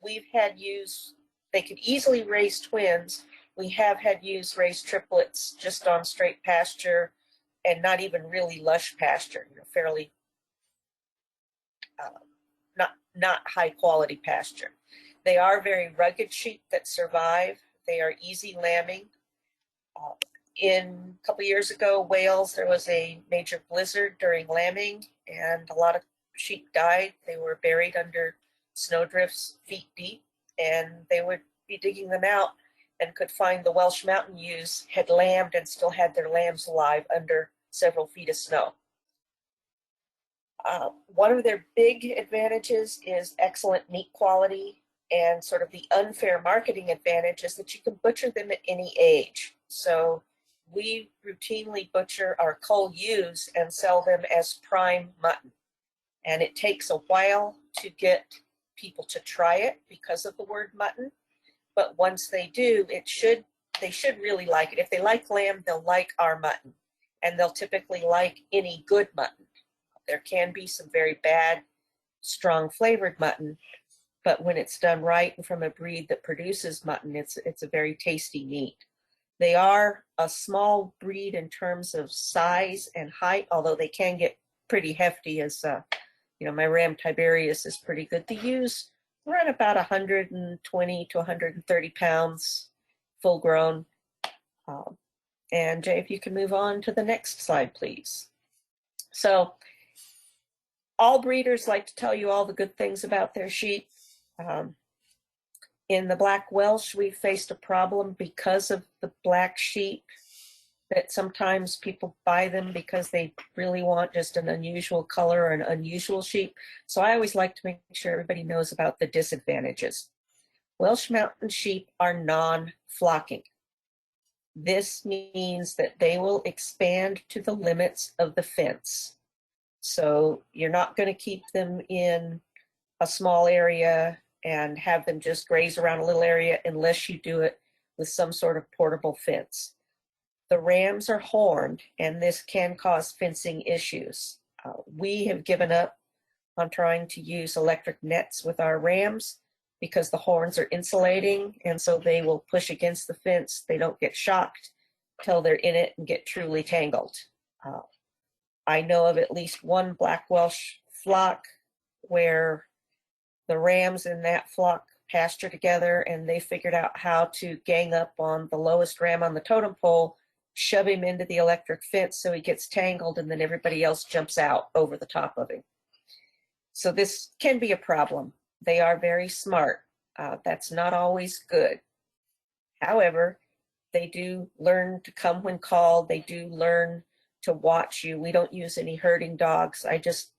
we've had ewes, they could easily raise twins. We have had ewes raise triplets just on straight pasture and not even really lush pasture, fairly not high quality pasture. They are very rugged sheep that survive. They are easy lambing. In a couple of years ago, Wales, there was a major blizzard during lambing, and a lot of sheep died. They were buried under snowdrifts feet deep, and they would be digging them out and could find the Welsh mountain ewes had lambed and still had their lambs alive under several feet of snow. One of their big advantages is excellent meat quality, and sort of the unfair marketing advantage is that you can butcher them at any age. So we routinely butcher our cull ewes and sell them as prime mutton. And it takes a while to get people to try it because of the word mutton. But once they do, they should really like it. If they like lamb, they'll like our mutton. And they'll typically like any good mutton. There can be some very bad, strong flavored mutton, but when it's done right and from a breed that produces mutton, it's a very tasty meat. They are a small breed in terms of size and height, although they can get pretty hefty. As my ram Tiberius is pretty good. The ewes run about 120 to 130 pounds, full grown. And Jay, if you can move on to the next slide, please. So all breeders like to tell you all the good things about their sheep. In the Black Welsh, we faced a problem because of the black sheep, that sometimes people buy them because they really want just an unusual color or an unusual sheep. So I always like to make sure everybody knows about the disadvantages. Welsh mountain sheep are non-flocking. This means that they will expand to the limits of the fence. So you're not going to keep them in a small area and have them just graze around a little area unless you do it with some sort of portable fence. The rams are horned, and this can cause fencing issues. We have given up on trying to use electric nets with our rams because the horns are insulating, and so they will push against the fence. They don't get shocked till they're in it and get truly tangled. I know of at least one Black Welsh flock where the rams in that flock pasture together, and they figured out how to gang up on the lowest ram on the totem pole, shove him into the electric fence so he gets tangled, and then everybody else jumps out over the top of him. So this can be a problem. They are very smart. That's not always good. However, they do learn to come when called. They do learn to watch you. We don't use any herding dogs. I just,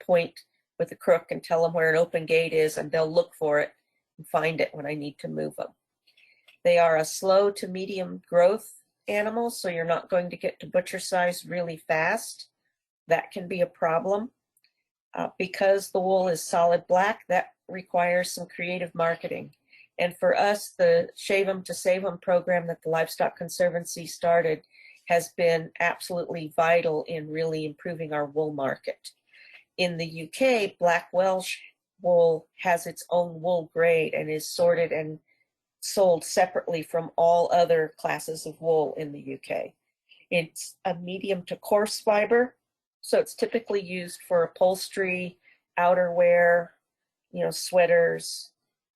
point with a crook and tell them where an open gate is, and they'll look for it and find it when I need to move them. They are a slow to medium growth animal, so you're not going to get to butcher size really fast. That can be a problem. Because the wool is solid black, that requires some creative marketing. And for us, the Shave 'em to Save 'em program that the Livestock Conservancy started has been absolutely vital in really improving our wool market. In the UK, Black Welsh wool has its own wool grade and is sorted and sold separately from all other classes of wool in the UK. It's a medium to coarse fiber, so it's typically used for upholstery, outerwear, sweaters,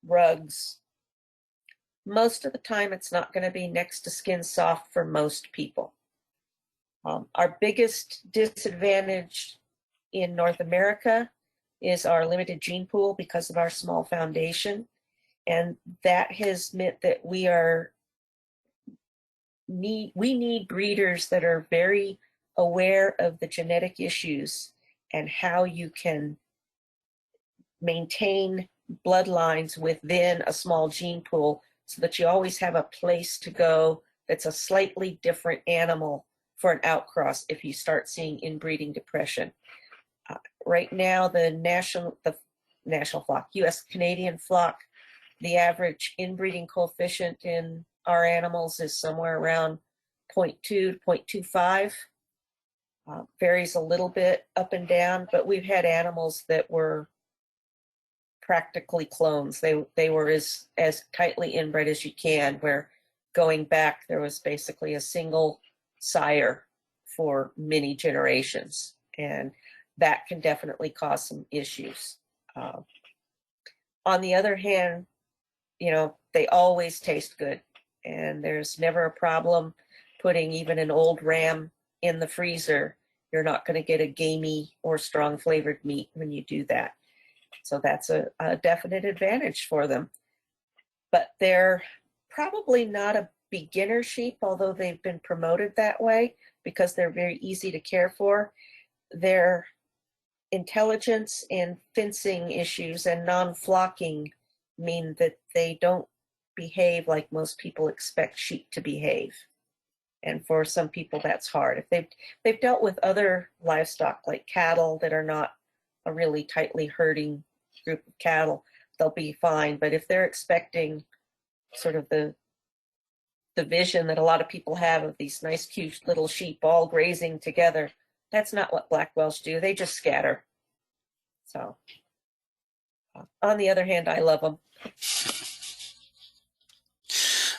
rugs. Most of the time, it's not going to be next to skin soft for most people. Our biggest disadvantage in North America is our limited gene pool because of our small foundation. And that has meant that we need breeders that are very aware of the genetic issues and how you can maintain bloodlines within a small gene pool so that you always have a place to go that's a slightly different animal for an outcross if you start seeing inbreeding depression. Right now, the national flock, U.S. Canadian flock, the average inbreeding coefficient in our animals is somewhere around 0.2 to 0.25. Varies a little bit up and down, but we've had animals that were practically clones. They were as tightly inbred as you can, where going back, there was basically a single sire for many generations. And that can definitely cause some issues. On the other hand, they always taste good, and there's never a problem putting even an old ram in the freezer. You're not going to get a gamey or strong flavored meat when you do that. So that's a definite advantage for them. But they're probably not a beginner sheep, although they've been promoted that way because they're very easy to care for. Their intelligence and fencing issues and non-flocking mean that they don't behave like most people expect sheep to behave. And for some people, that's hard. If they've dealt with other livestock like cattle that are not a really tightly herding group of cattle, they'll be fine. But if they're expecting sort of the vision that a lot of people have of these nice, cute little sheep all grazing together, that's not what Black Welsh do. They just scatter. So, on the other hand, I love them.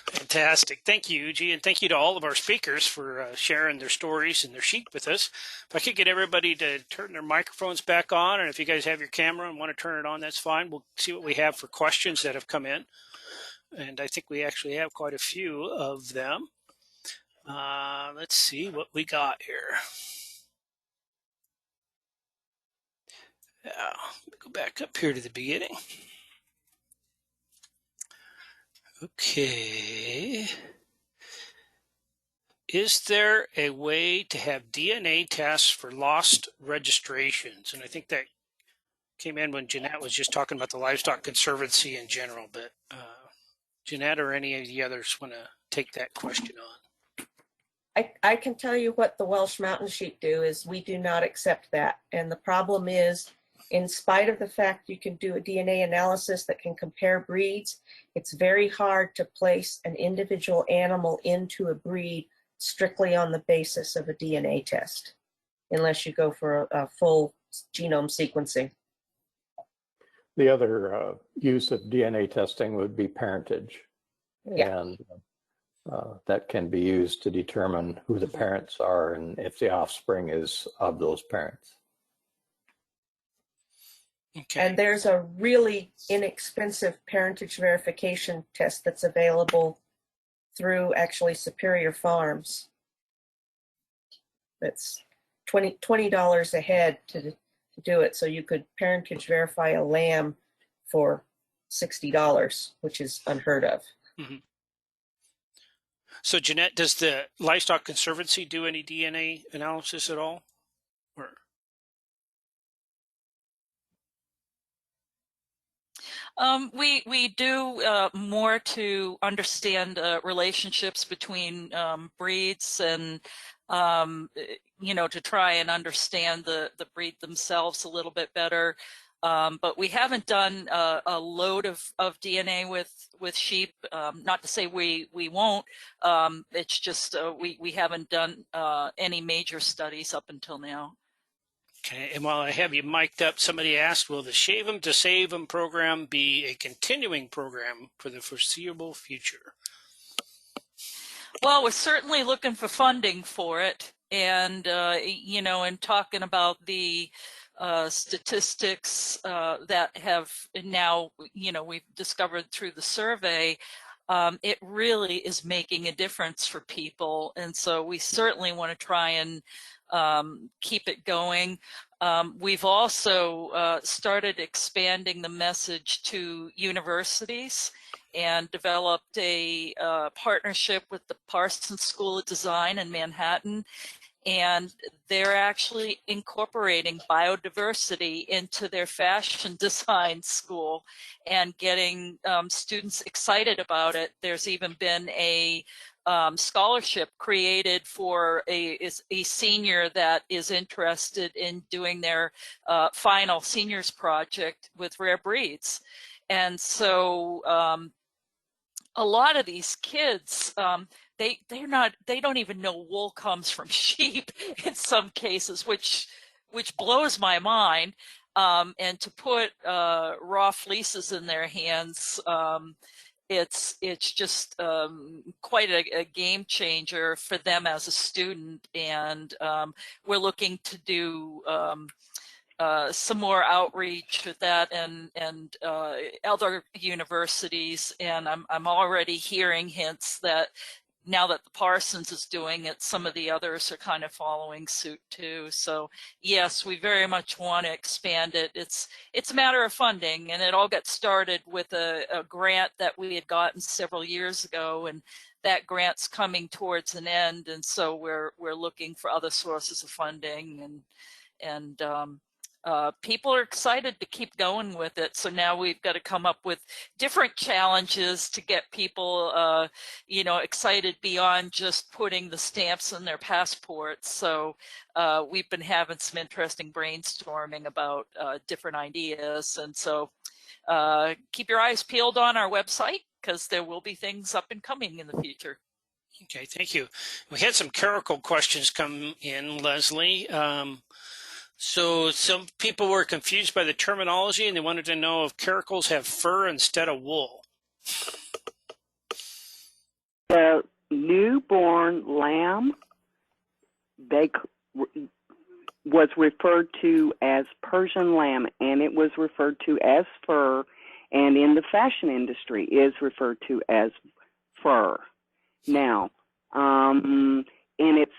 Fantastic. Thank you, Uji, and thank you to all of our speakers for sharing their stories and their sheep with us. If I could get everybody to turn their microphones back on, and if you guys have your camera and want to turn it on, that's fine. We'll see what we have for questions that have come in. And I think we actually have quite a few of them. Let's see what we got here. Go back up here to the beginning. Okay. Is there a way to have DNA tests for lost registrations? And I think that came in when Jeanette was just talking about the Livestock Conservancy in general. But Jeanette or any of the others want to take that question on? I can tell you what the Welsh Mountain Sheep do is we do not accept that. And the problem is, in spite of the fact you can do a DNA analysis that can compare breeds, it's very hard to place an individual animal into a breed strictly on the basis of a DNA test, unless you go for a full genome sequencing. The other use of DNA testing would be parentage. Yeah. And that can be used to determine who the parents are and if the offspring is of those parents. Okay. And there's a really inexpensive parentage verification test that's available through actually Superior Farms. That's $20 a head to do it. So you could parentage verify a lamb for $60, which is unheard of. Mm-hmm. So, Jeanette, does the Livestock Conservancy do any DNA analysis at all? Or? We do more to understand relationships between breeds and to try and understand the breed themselves a little bit better. But we haven't done a load of DNA with sheep. Not to say we won't. It's just we haven't done any major studies up until now. Okay, and while I have you mic'd up, somebody asked, will the Shave 'em to Save 'em program be a continuing program for the foreseeable future? Well, we're certainly looking for funding for it. And, you know, in talking about the statistics that have now, you know, we've discovered through the survey, it really is making a difference for people. And so we certainly want to try and keep it going. We've also started expanding the message to universities and developed a partnership with the Parsons School of Design in Manhattan. And they're actually incorporating biodiversity into their fashion design school and getting students excited about it. There's even been a scholarship created for a senior that is interested in doing their final seniors project with rare breeds. And so a lot of these kids, they don't even know wool comes from sheep in some cases, which blows my mind. And to put raw fleeces in their hands, it's just quite a game changer for them as a student. And we're looking to do some more outreach with that and other universities, and I'm already hearing hints that now that the Parsons is doing it, some of the others are kind of following suit too. So yes, we very much want to expand it. It's a matter of funding, and it all got started with a grant that we had gotten several years ago, and that grant's coming towards an end, and so we're looking for other sources of funding, and people are excited to keep going with it. So now we've got to come up with different challenges to get people, you know, excited beyond just putting the stamps in their passports. So we've been having some interesting brainstorming about different ideas. And so keep your eyes peeled on our website, because there will be things up and coming in the future. Okay, thank you. We had some clerical questions come in, Leslie. So some people were confused by the terminology, and they wanted to know if caracals have fur instead of wool. The newborn lamb, was referred to as Persian lamb, and it was referred to as fur, and in the fashion industry is referred to as fur. Now, and it's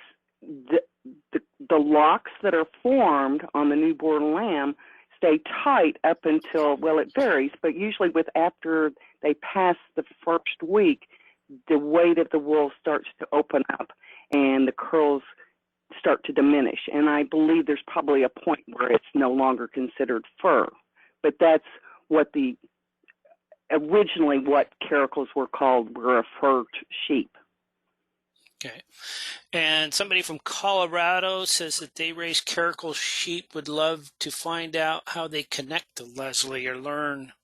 the locks that are formed on the newborn lamb stay tight up until, well, it varies, but usually after they pass the first week, the weight of the wool starts to open up and the curls start to diminish. And I believe there's probably a point where it's no longer considered fur, but that's what originally what caracals were called, were a fur sheep. Okay. And somebody from Colorado says that they raise caracal sheep, would love to find out how they connect to Leslie or learn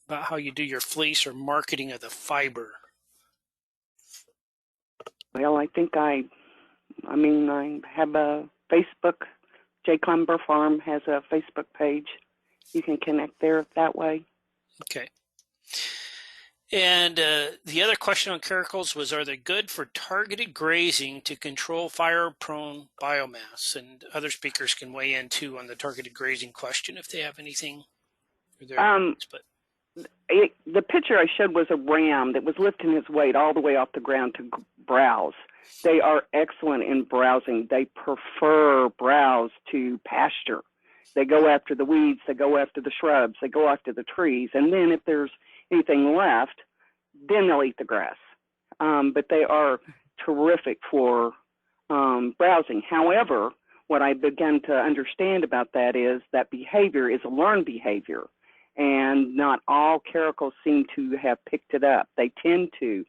about how you do your fleece or marketing of the fiber. Well, I think I have a Facebook. J. Clember Farm has a Facebook page. You can connect there that way. Okay. And the other question on caracals was, are they good for targeted grazing to control fire-prone biomass? And other speakers can weigh in, too, on the targeted grazing question if they have anything for their the picture I showed was a ram that was lifting his weight all the way off the ground to browse. They are excellent in browsing. They prefer browse to pasture. They go after the weeds, they go after the shrubs, they go after the trees, and then if there's anything left, then they'll eat the grass. But they are terrific for browsing. However, what I began to understand about that is that behavior is a learned behavior, and not all caracals seem to have picked it up. They tend to,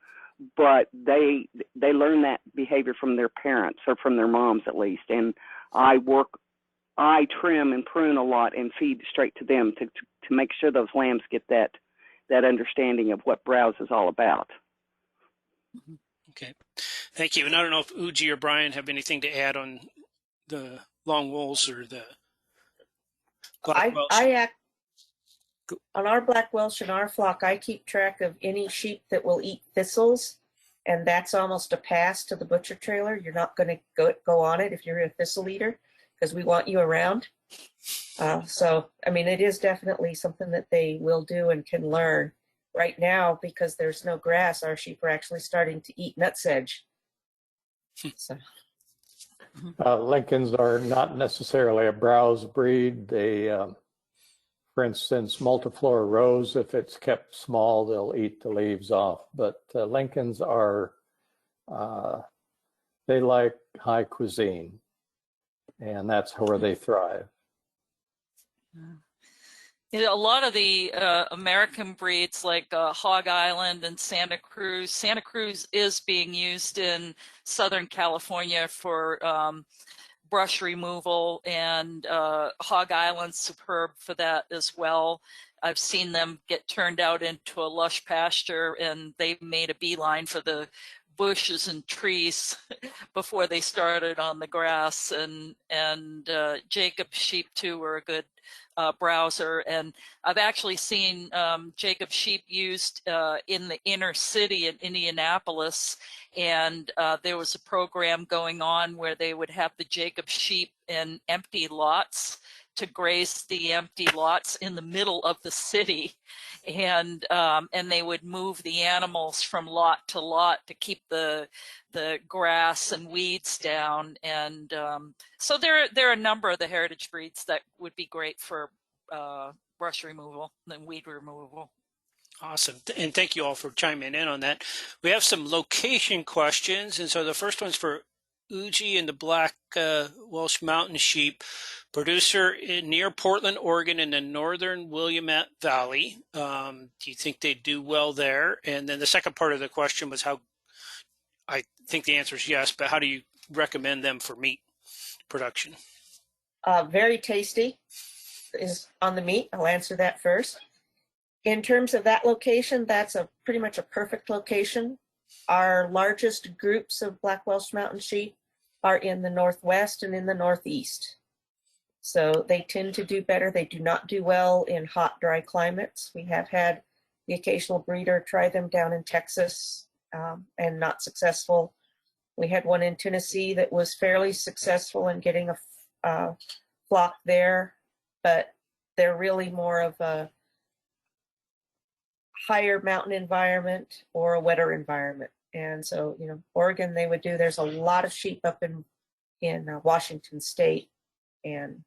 but they learn that behavior from their parents, or from their moms at least. And I trim and prune a lot and feed straight to them to make sure those lambs get that understanding of what browse is all about. Okay, thank you. And I don't know if Uji or Brian have anything to add on the Longwools or the Black Welsh. I act on our Black Welsh and our flock. I keep track of any sheep that will eat thistles, and that's almost a pass to the butcher trailer. You're not going to go on it if you're a thistle eater, because we want you around. So, I mean, it is definitely something that they will do and can learn. Right now, because there's no grass, our sheep are actually starting to eat nutsedge. So. Lincolns are not necessarily a browse breed. They, for instance, multiflora rose, if it's kept small, they'll eat the leaves off. But Lincolns are, they like high cuisine, and that's where they thrive. You know, a lot of the American breeds like Hog Island and Santa Cruz is being used in Southern California for brush removal, and Hog Island's superb for that as well. I've seen them get turned out into a lush pasture, and they made a beeline for the bushes and trees before they started on the grass. And Jacob sheep too were a good browser, and I've actually seen Jacob sheep used in the inner city in Indianapolis, and there was a program going on where they would have the Jacob sheep in empty lots to graze the empty lots in the middle of the city, and they would move the animals from lot to lot to keep the grass and weeds down. And so there are a number of the heritage breeds that would be great for brush removal and weed removal. Awesome. And thank you all for chiming in on that. We have some location questions. And so the first one's for Uji and the Black Welsh Mountain Sheep, producer near Portland, Oregon in the northern Willamette Valley. Do you think they do well there? And then the second part of the question was how, I think the answer is yes, but how do you recommend them for meat production? Very tasty is on the meat. I'll answer that first. In terms of that location, that's pretty much a perfect location. Our largest groups of Black Welsh Mountain Sheep are in the Northwest and in the Northeast. So they tend to do better. They do not do well in hot, dry climates. We have had the occasional breeder try them down in Texas and not successful. We had one in Tennessee that was fairly successful in getting a flock there, but they're really more of a higher mountain environment or a wetter environment. And so, you know, Oregon, they would do, there's a lot of sheep up in Washington State. And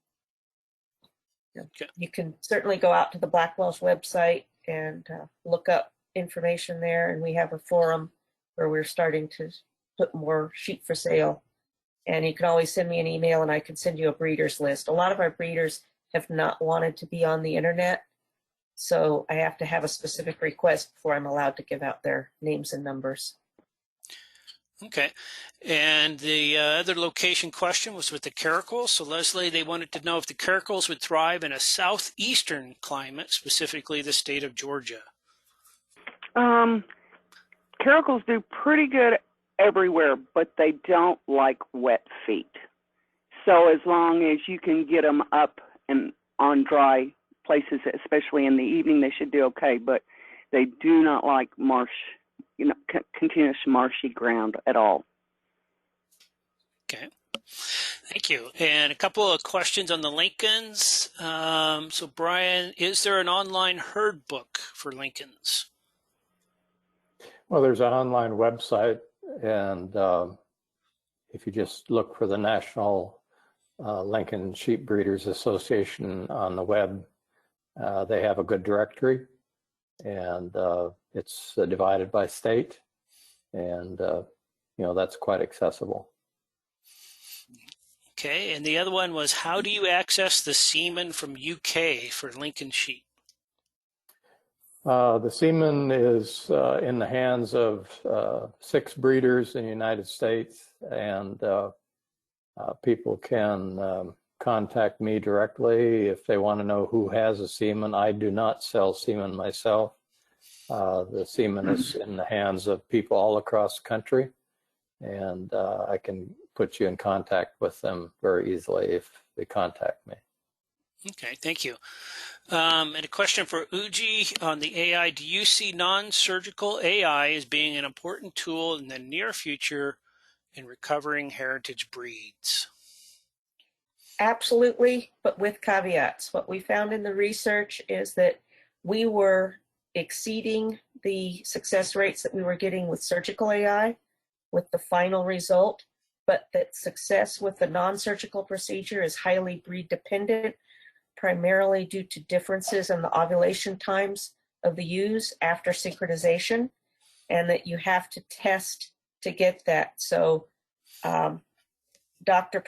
you know, you can certainly go out to the Black Welsh website and look up information there. And we have a forum where we're starting to put more sheep for sale. And you can always send me an email and I can send you a breeder's list. A lot of our breeders have not wanted to be on the internet. So I have to have a specific request before I'm allowed to give out their names and numbers. Okay. And the other location question was with the caracals. So Leslie, they wanted to know if the caracals would thrive in a southeastern climate, specifically the state of Georgia. Caracals do pretty good everywhere, but they don't like wet feet. So as long as you can get them up and on dry places, especially in the evening, they should do okay. But they do not like marsh, you know, continuous marshy ground at all. Okay. Thank you. And a couple of questions on the Lincolns. So Brian, is there an online herd book for Lincolns? Well, there's an online website, and if you just look for the National Lincoln Sheep Breeders Association on the web, they have a good directory, and it's divided by state, and you know, that's quite accessible. Okay, and the other one was, how do you access the semen from UK for Lincoln sheep? The semen is in the hands of 6 breeders in the United States, and people can contact me directly if they want to know who has a semen. I do not sell semen myself. The semen is in the hands of people all across the country, and I can put you in contact with them very easily if they contact me. Okay, thank you. And a question for Uji on the AI. Do you see non-surgical AI as being an important tool in the near future in recovering heritage breeds? Absolutely, but with caveats. What we found in the research is that we were exceeding the success rates that we were getting with surgical AI with the final result, but that success with the non-surgical procedure is highly breed dependent, primarily due to differences in the ovulation times of the ewes after synchronization, and that you have to test to get that. So Dr.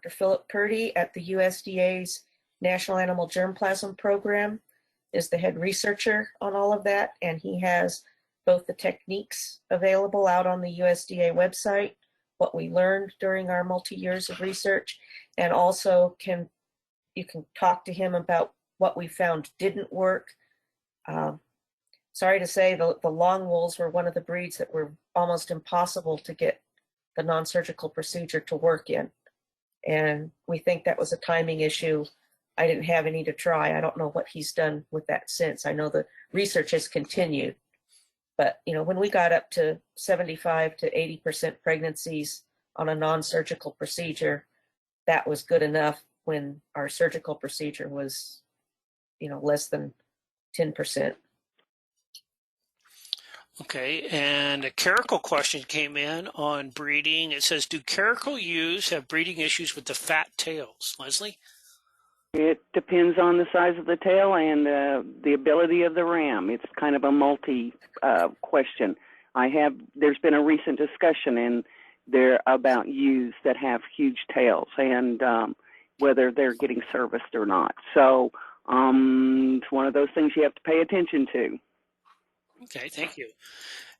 Philip Purdy at the USDA's National Animal Germplasm Program is the head researcher on all of that, and he has both the techniques available out on the USDA website, what we learned during our multi-years of research, and also you can talk to him about what we found didn't work. Sorry to say, the Longwools were one of the breeds that were almost impossible to get the non-surgical procedure to work in. And we think that was a timing issue. I didn't have any to try. I don't know what he's done with that since. I know the research has continued. But when we got up to 75 to 80% pregnancies on a non-surgical procedure, that was good enough when our surgical procedure was, less than 10%. Okay, and a caracal question came in on breeding. It says, do caracal ewes have breeding issues with the fat tails? Leslie? It depends on the size of the tail and the ability of the ram. It's kind of a multi question. There's been a recent discussion about ewes that have huge tails and whether they're getting serviced or not. So it's one of those things you have to pay attention to. Okay, thank you.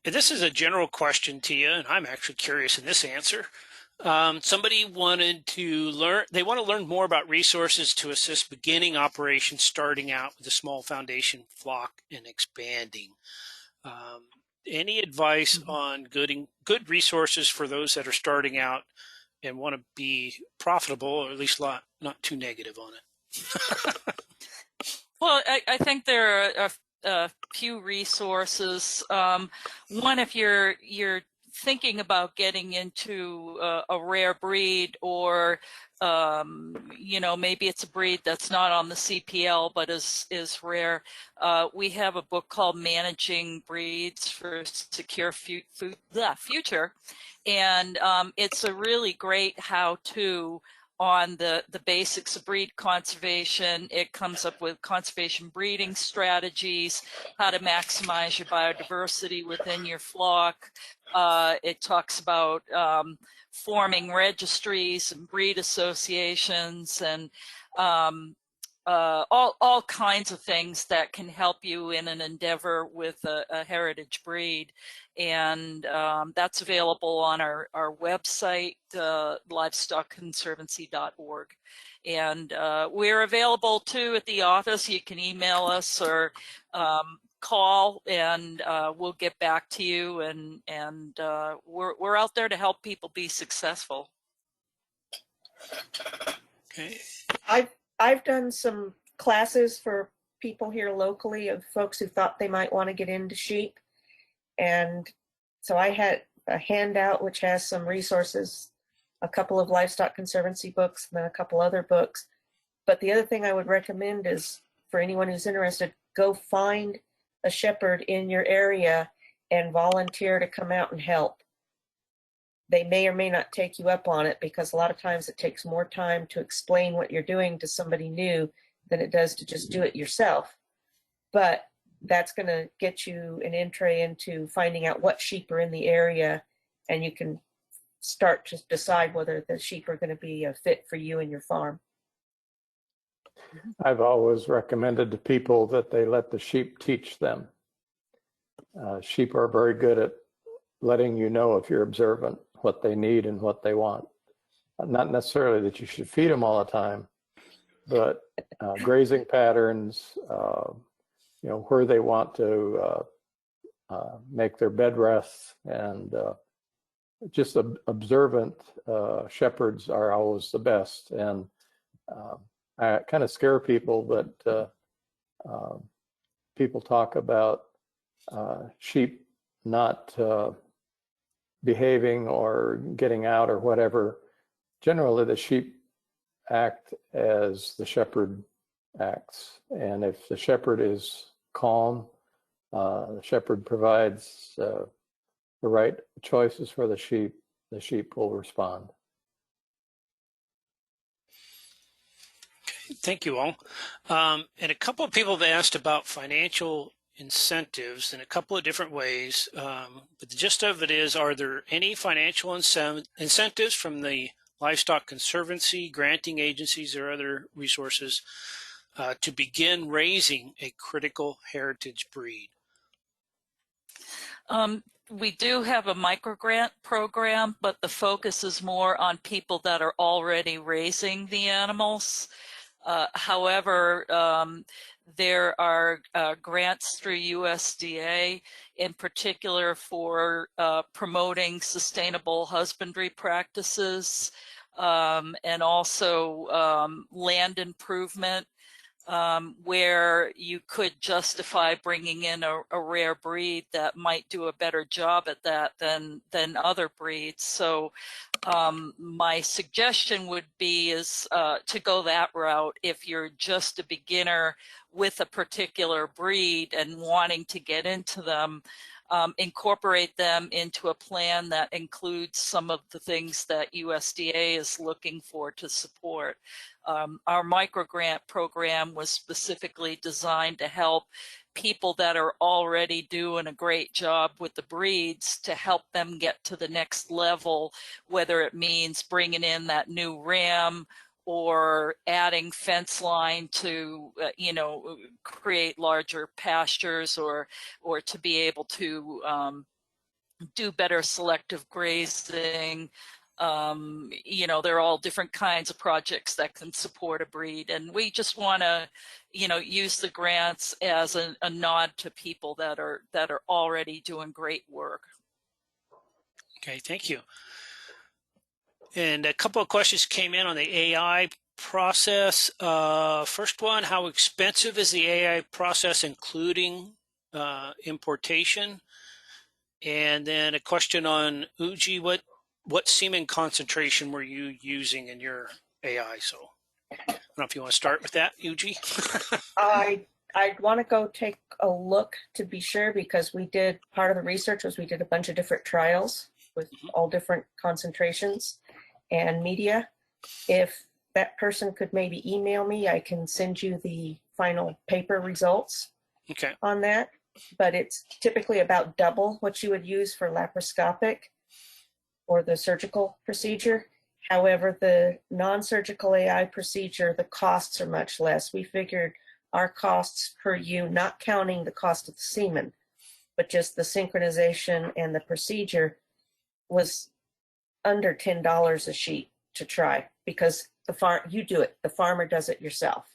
And this is a general question to you, and I'm actually curious in this answer. Somebody wanted to want to learn more about resources to assist beginning operations starting out with a small foundation flock and expanding. Any advice on good resources for those that are starting out and want to be profitable, or at least not too negative on it? Well, I think there are a few resources. One, if you're thinking about getting into a rare breed, or maybe it's a breed that's not on the CPL but is rare, we have a book called Managing Breeds for Secure Future, and it's a really great how-to on the basics of breed conservation. It comes up with conservation breeding strategies, how to maximize your biodiversity within your flock. It talks about forming registries and breed associations, and all kinds of things that can help you in an endeavor with a heritage breed. And that's available on our website, LivestockConservancy.org. And we're available too at the office. You can email us or call, and we'll get back to you. And we're out there to help people be successful. Okay. I've done some classes for people here locally of folks who thought they might want to get into sheep. And so I had a handout which has some resources, a couple of Livestock Conservancy books, and then a couple other books. But the other thing I would recommend is, for anyone who's interested, go find a shepherd in your area and volunteer to come out and help. They may or may not take you up on it, because a lot of times it takes more time to explain what you're doing to somebody new than it does to just do it yourself. But that's going to get you an entree into finding out what sheep are in the area, and you can start to decide whether the sheep are going to be a fit for you and your farm. I've always recommended to people that they let the sheep teach them. Sheep are very good at letting you know, if you're observant, what they need and what they want. Not necessarily that you should feed them all the time, but grazing patterns, where they want to make their bed rests, and just observant shepherds are always the best. And kind of scare people, but people talk about sheep not behaving or getting out or whatever. Generally, the sheep act as the shepherd acts, and if the shepherd is calm, the shepherd provides the right choices for the sheep will respond. Thank you all. And a couple of people have asked about financial incentives in a couple of different ways. But the gist of it is, are there any financial incentives from the Livestock Conservancy, granting agencies, or other resources to begin raising a critical heritage breed? We do have a microgrant program, but the focus is more on people that are already raising the animals. However, there are grants through USDA, in particular for promoting sustainable husbandry practices, and also land improvement, where you could justify bringing in a rare breed that might do a better job at that than other breeds. So my suggestion would be to go that route if you're just a beginner with a particular breed and wanting to get into them. Incorporate them into a plan that includes some of the things that USDA is looking for to support. Our microgrant program was specifically designed to help people that are already doing a great job with the breeds to help them get to the next level, whether it means bringing in that new ram or adding fence line to, create larger pastures, or to be able to do better selective grazing. There are all different kinds of projects that can support a breed, and we just want to, use the grants as a nod to people that are already doing great work. Okay, thank you. And a couple of questions came in on the AI process. First one, how expensive is the AI process, including importation? And then a question on Uji, what semen concentration were you using in your AI? So I don't know if you want to start with that, Uji. I'd want to go take a look to be sure, because part of the research was we did a bunch of different trials with all different concentrations and media. If that person could maybe email me, I can send you the final paper results on that. But it's typically about double what you would use for laparoscopic or the surgical procedure. However, the non-surgical AI procedure, the costs are much less. We figured our costs per ewe, not counting the cost of the semen, but just the synchronization and the procedure, was under $10 a sheep to try, because you do it, the farmer does it yourself.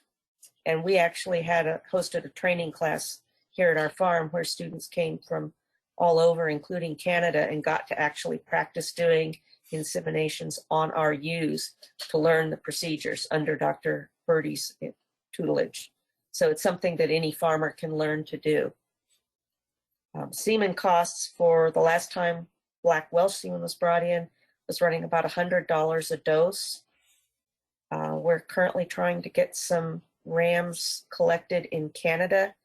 And we actually hosted a training class here at our farm where students came from all over, including Canada, and got to actually practice doing inseminations on our ewes to learn the procedures under Dr. Birdie's tutelage. So it's something that any farmer can learn to do. Semen costs for the last time Black Welsh semen was brought in was running about $100 a dose. We're currently trying to get some rams collected in Canada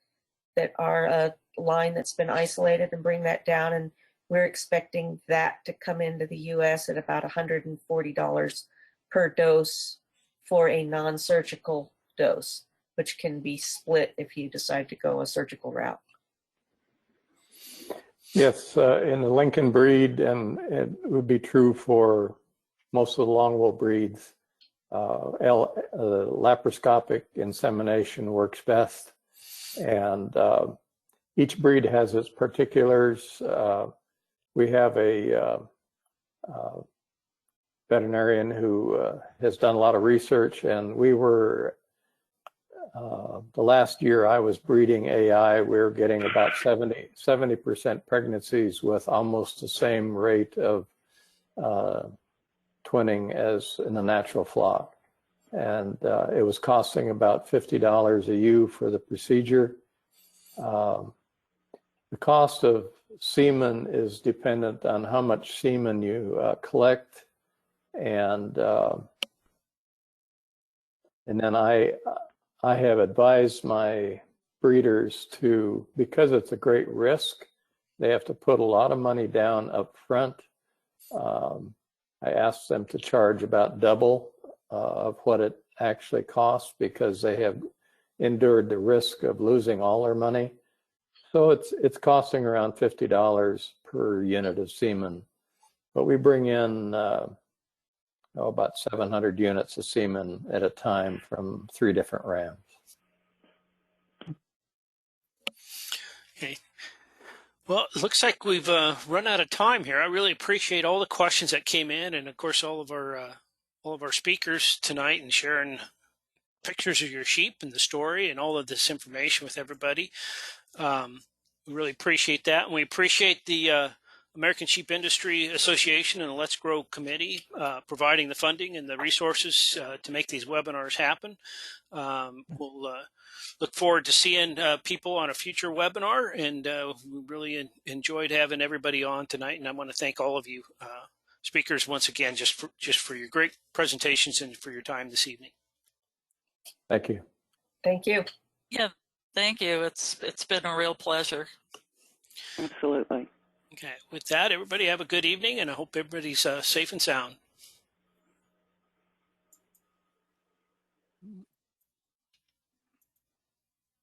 that are a line that's been isolated, and bring that down. And we're expecting that to come into the US at about $140 per dose for a non-surgical dose, which can be split if you decide to go a surgical route. Yes, in the Lincoln breed, and it would be true for most of the Longwool breeds, laparoscopic insemination works best. And each breed has its particulars. We have a veterinarian who has done a lot of research, and we were, the last year I was breeding AI, we were getting about 70% pregnancies with almost the same rate of twinning as in the natural flock. and it was costing about $50 a ewe for the procedure. The cost of semen is dependent on how much semen you collect, and then I have advised my breeders to, because it's a great risk, they have to put a lot of money down up front. I asked them to charge about double of what it actually costs, because they have endured the risk of losing all their money. So it's costing around $50 per unit of semen, but we bring in about 700 units of semen at a time from 3 different rams. Okay. Well, it looks like we've run out of time here. I really appreciate all the questions that came in, and of course all of our speakers tonight, and sharing pictures of your sheep and the story and all of this information with everybody. We really appreciate that, and we appreciate the American Sheep Industry Association and the Let's Grow Committee providing the funding and the resources to make these webinars happen. We'll look forward to seeing people on a future webinar, and we really enjoyed having everybody on tonight. And I want to thank all of you speakers once again, just for your great presentations and for your time this evening. Thank you. Thank you. Yeah, thank you. It's been a real pleasure. Absolutely. Okay, with that, everybody have a good evening, and I hope everybody's safe and sound.